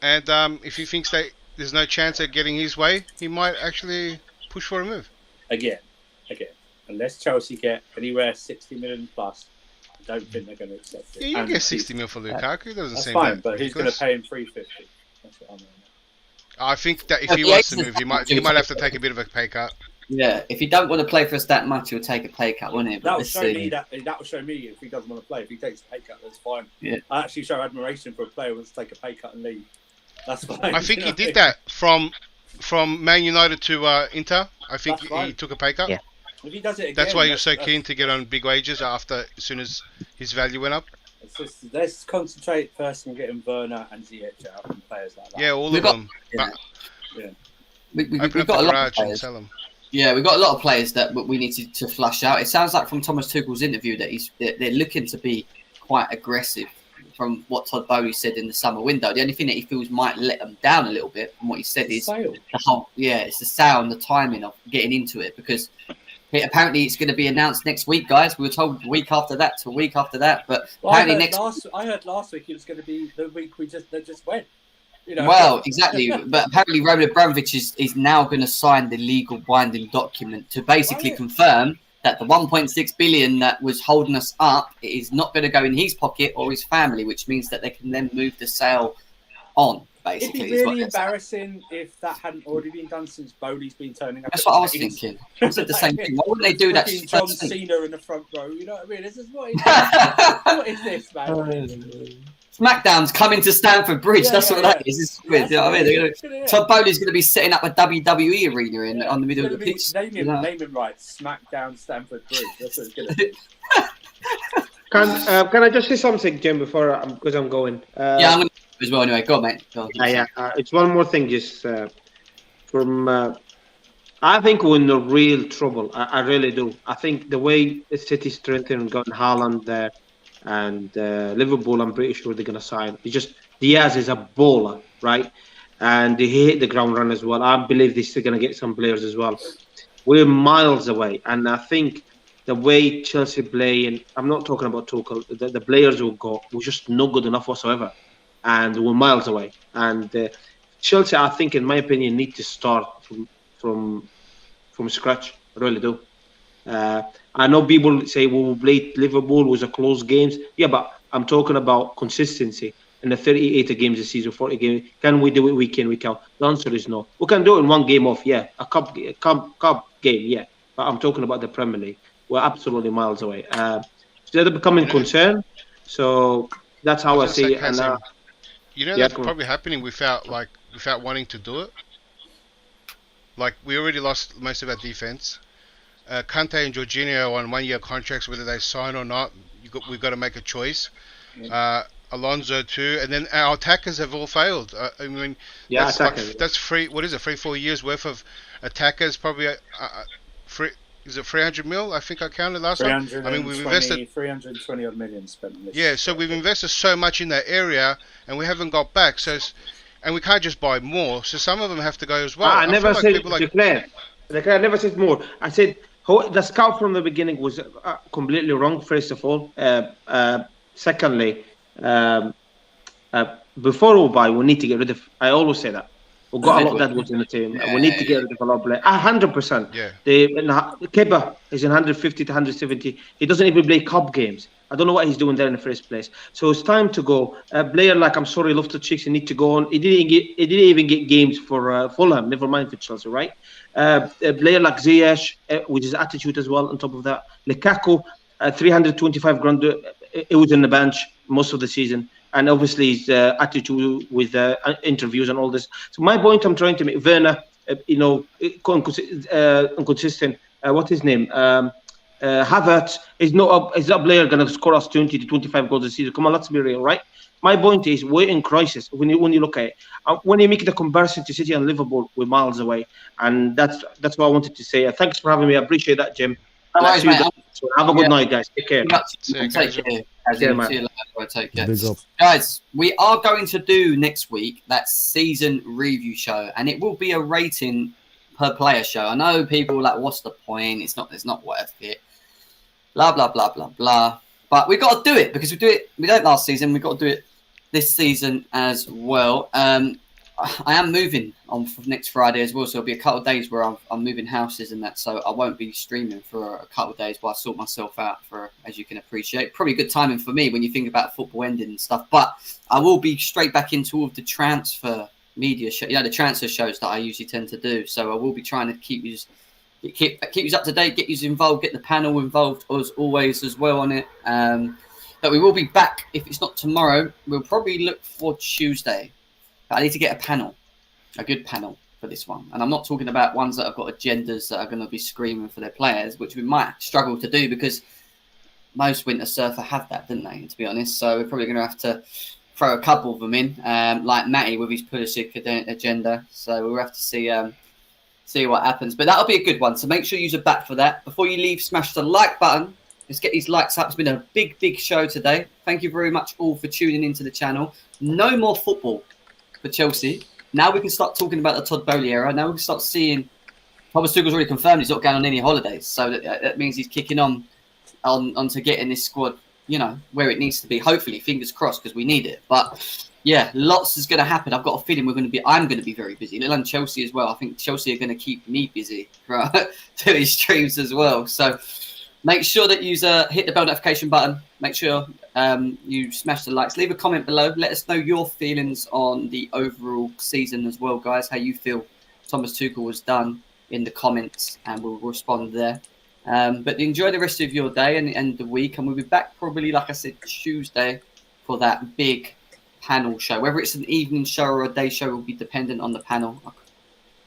and if he thinks that there's no chance at getting his way, he might actually push for a move. Again, unless Chelsea get anywhere 60 million plus, I don't think they're going to accept it. Yeah, you can get 60 mil for Lukaku. Doesn't that's seem fine, that but who's going to pay him 350? That's what I'm saying. I think that if he wants to move, he might have to take a bit of a pay cut. Yeah, if he don't want to play for us that much, he'll take a pay cut, won't he? That will show me if he doesn't want to play. If he takes a pay cut, that's fine. Yeah. I actually show admiration for a player who wants to take a pay cut and leave. That's fine. I think he did that from Man United to Inter. I think That's right. he took a pay cut. Yeah. If he does it again, That's why he was so keen to get on big wages as soon as his value went up. It's just, let's concentrate first on getting Werner and Ziyech out and players like that. Yeah, all of them. Yeah. Yeah. We've Open up got the a lot of garage and players. sell them. Yeah, we've got a lot of players that we need to flush out. It sounds like from Thomas Tuchel's interview that they're looking to be quite aggressive from what Todd Bowley said in the summer window. The only thing that he feels might let them down a little bit from what he said is it's the sale and the timing of getting into it, because apparently it's going to be announced next week, guys. We were told a week after that to a week after that, but apparently I heard last week it was going to be the week that just went. You know, well, exactly. But apparently Roman Abramovich is now going to sign the legal binding document to basically confirm that the 1.6 billion that was holding us up is not going to go in his pocket or his family, which means that they can then move the sale on. Basically, it'd be really embarrassing if that hadn't already been done since Bowley's been turning up. That's what I was thinking. I said the same thing. Why wouldn't they do that? John Cena in the front row. You know what I mean? This is what is this, man? SmackDown's coming to Stamford Bridge. That's what that is. It's weird. You know what I mean? Todd Bowley's going to be setting up a WWE arena on the middle of the pitch. Name him right. SmackDown Stamford Bridge. That's what it's going to be. Can I just say something, Jim, before because I'm going? Yeah, I'm going to as well. Anyway, go on, mate. Go on. It's one more thing. Just from, I think we're in the real trouble. I really do. I think the way the City strengthened and gotten Haaland there. And Liverpool, I'm pretty sure they're going to sign. It's just Diaz is a bowler, right? And he hit the ground run as well. I believe they're still going to get some players as well. We're miles away. And I think the way Chelsea play, and I'm not talking about Tuchel, the players we've got were just not good enough whatsoever. And we're miles away. And Chelsea, I think, in my opinion, need to start from scratch. I really do. I know people say, well, we played Liverpool was a close games. Yeah, but I'm talking about consistency. In the 38 games this season, 40 games, can we do it week in, week out? The answer is no. We can do it in one game off, yeah. A cup game, yeah. But I'm talking about the Premier League. We're absolutely miles away. So they're becoming concerned. So that's how I see it. And that's probably happening without wanting to do it. Like, we already lost most of our defense. Kante and Jorginho on 1-year contracts, whether they sign or not, we've got to make a choice. Alonso too, and then our attackers have all failed. I mean, that's free. What is it? 3-4 years worth of attackers, probably. Is it 300 mil? I think I counted last time. I mean, we've invested 320 odd million spent on this. Yeah, so we've invested so much in that area, and we haven't got back. And we can't just buy more. So some of them have to go as well. I never said declare. I never said more. I said. The scout from the beginning was completely wrong, first of all. Secondly, before we buy, we need to get rid of... I always say that. We've got a lot of dead wood in the team. We need to get rid of a lot of players. 100%. Yeah. The Kepa is in 150 to 170. He doesn't even play cup games. I don't know what he's doing there in the first place. So it's time to go. A player like, I'm sorry, Loftus-Cheek, he need to go on. He didn't even get games for Fulham. Never mind for Chelsea, right? A player like Ziyech, with his attitude as well. On top of that, Lukaku, 325 grand. It was in the bench most of the season. And obviously his attitude with interviews and all this. So my point I'm trying to make, Werner, inconsistent. What's his name? Havertz is not a player going to score us 20 to 25 goals a season. Come on, let's be real, right? My point is, we're in crisis when you look at it. When you make the comparison to City and Liverpool, we're miles away. And that's what I wanted to say. Thanks for having me. I appreciate that, Jim. No worries, mate. So have a good night, guys. Take care. Take care. See you later. Take care. Big up. Guys, we are going to do next week that season review show, and it will be a rating per player show. I know people are like, what's the point? It's not worth it. Blah, blah, blah, blah, blah. But we've got to do it because we did it last season. We've got to do it this season as well. I am moving on for next Friday as well, so it'll be a couple of days where I'm moving houses and that, so I won't be streaming for a couple of days while I sort myself out for, as you can appreciate. Probably good timing for me when you think about football ending and stuff, but I will be straight back into all of the transfer media show, the transfer shows that I usually tend to do, so I will be trying to keep you up to date, get you involved, get the panel involved as always as well on it. But we will be back. If it's not tomorrow, we'll probably look for Tuesday. But I need to get a good panel for this one. And I'm not talking about ones that have got agendas that are going to be screaming for their players, which we might struggle to do because most Winter Surfer have that, didn't they, to be honest? So we're probably going to have to throw a couple of them in, like Matty with his Pulisic agenda. So we'll have to see what happens. But that'll be a good one. So make sure you're back for that. Before you leave, smash the like button. Let's get these likes up. It's been a big, big show today. Thank you very much all for tuning into the channel. No more football for Chelsea. Now we can start talking about the Todd Boehly era. Now we can start seeing Thomas Tuchel's already confirmed he's not going on any holidays. So that means he's kicking on to getting this squad, where it needs to be. Hopefully, fingers crossed, because we need it. But yeah, lots is going to happen. I've got a feeling I'm going to be very busy. Little and Chelsea as well. I think Chelsea are going to keep me busy doing streams as well. So make sure that you hit the bell notification button. Make sure you smash the likes. Leave a comment below. Let us know your feelings on the overall season as well, guys. How you feel Thomas Tuchel was done in the comments, and we'll respond there. But enjoy the rest of your day and the week. And we'll be back probably, like I said, Tuesday for that big panel show. Whether it's an evening show or a day show will be dependent on the panel.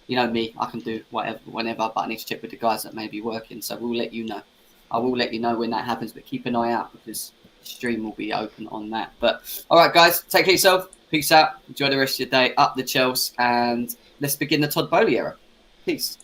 You know me, I can do whatever, whenever, but I need to check with the guys that may be working. So we'll let you know. I will let you know when that happens, but keep an eye out because the stream will be open on that. But all right, guys, take care of yourself. Peace out. Enjoy the rest of your day. Up the Chelsea, and let's begin the Todd Boehly era. Peace.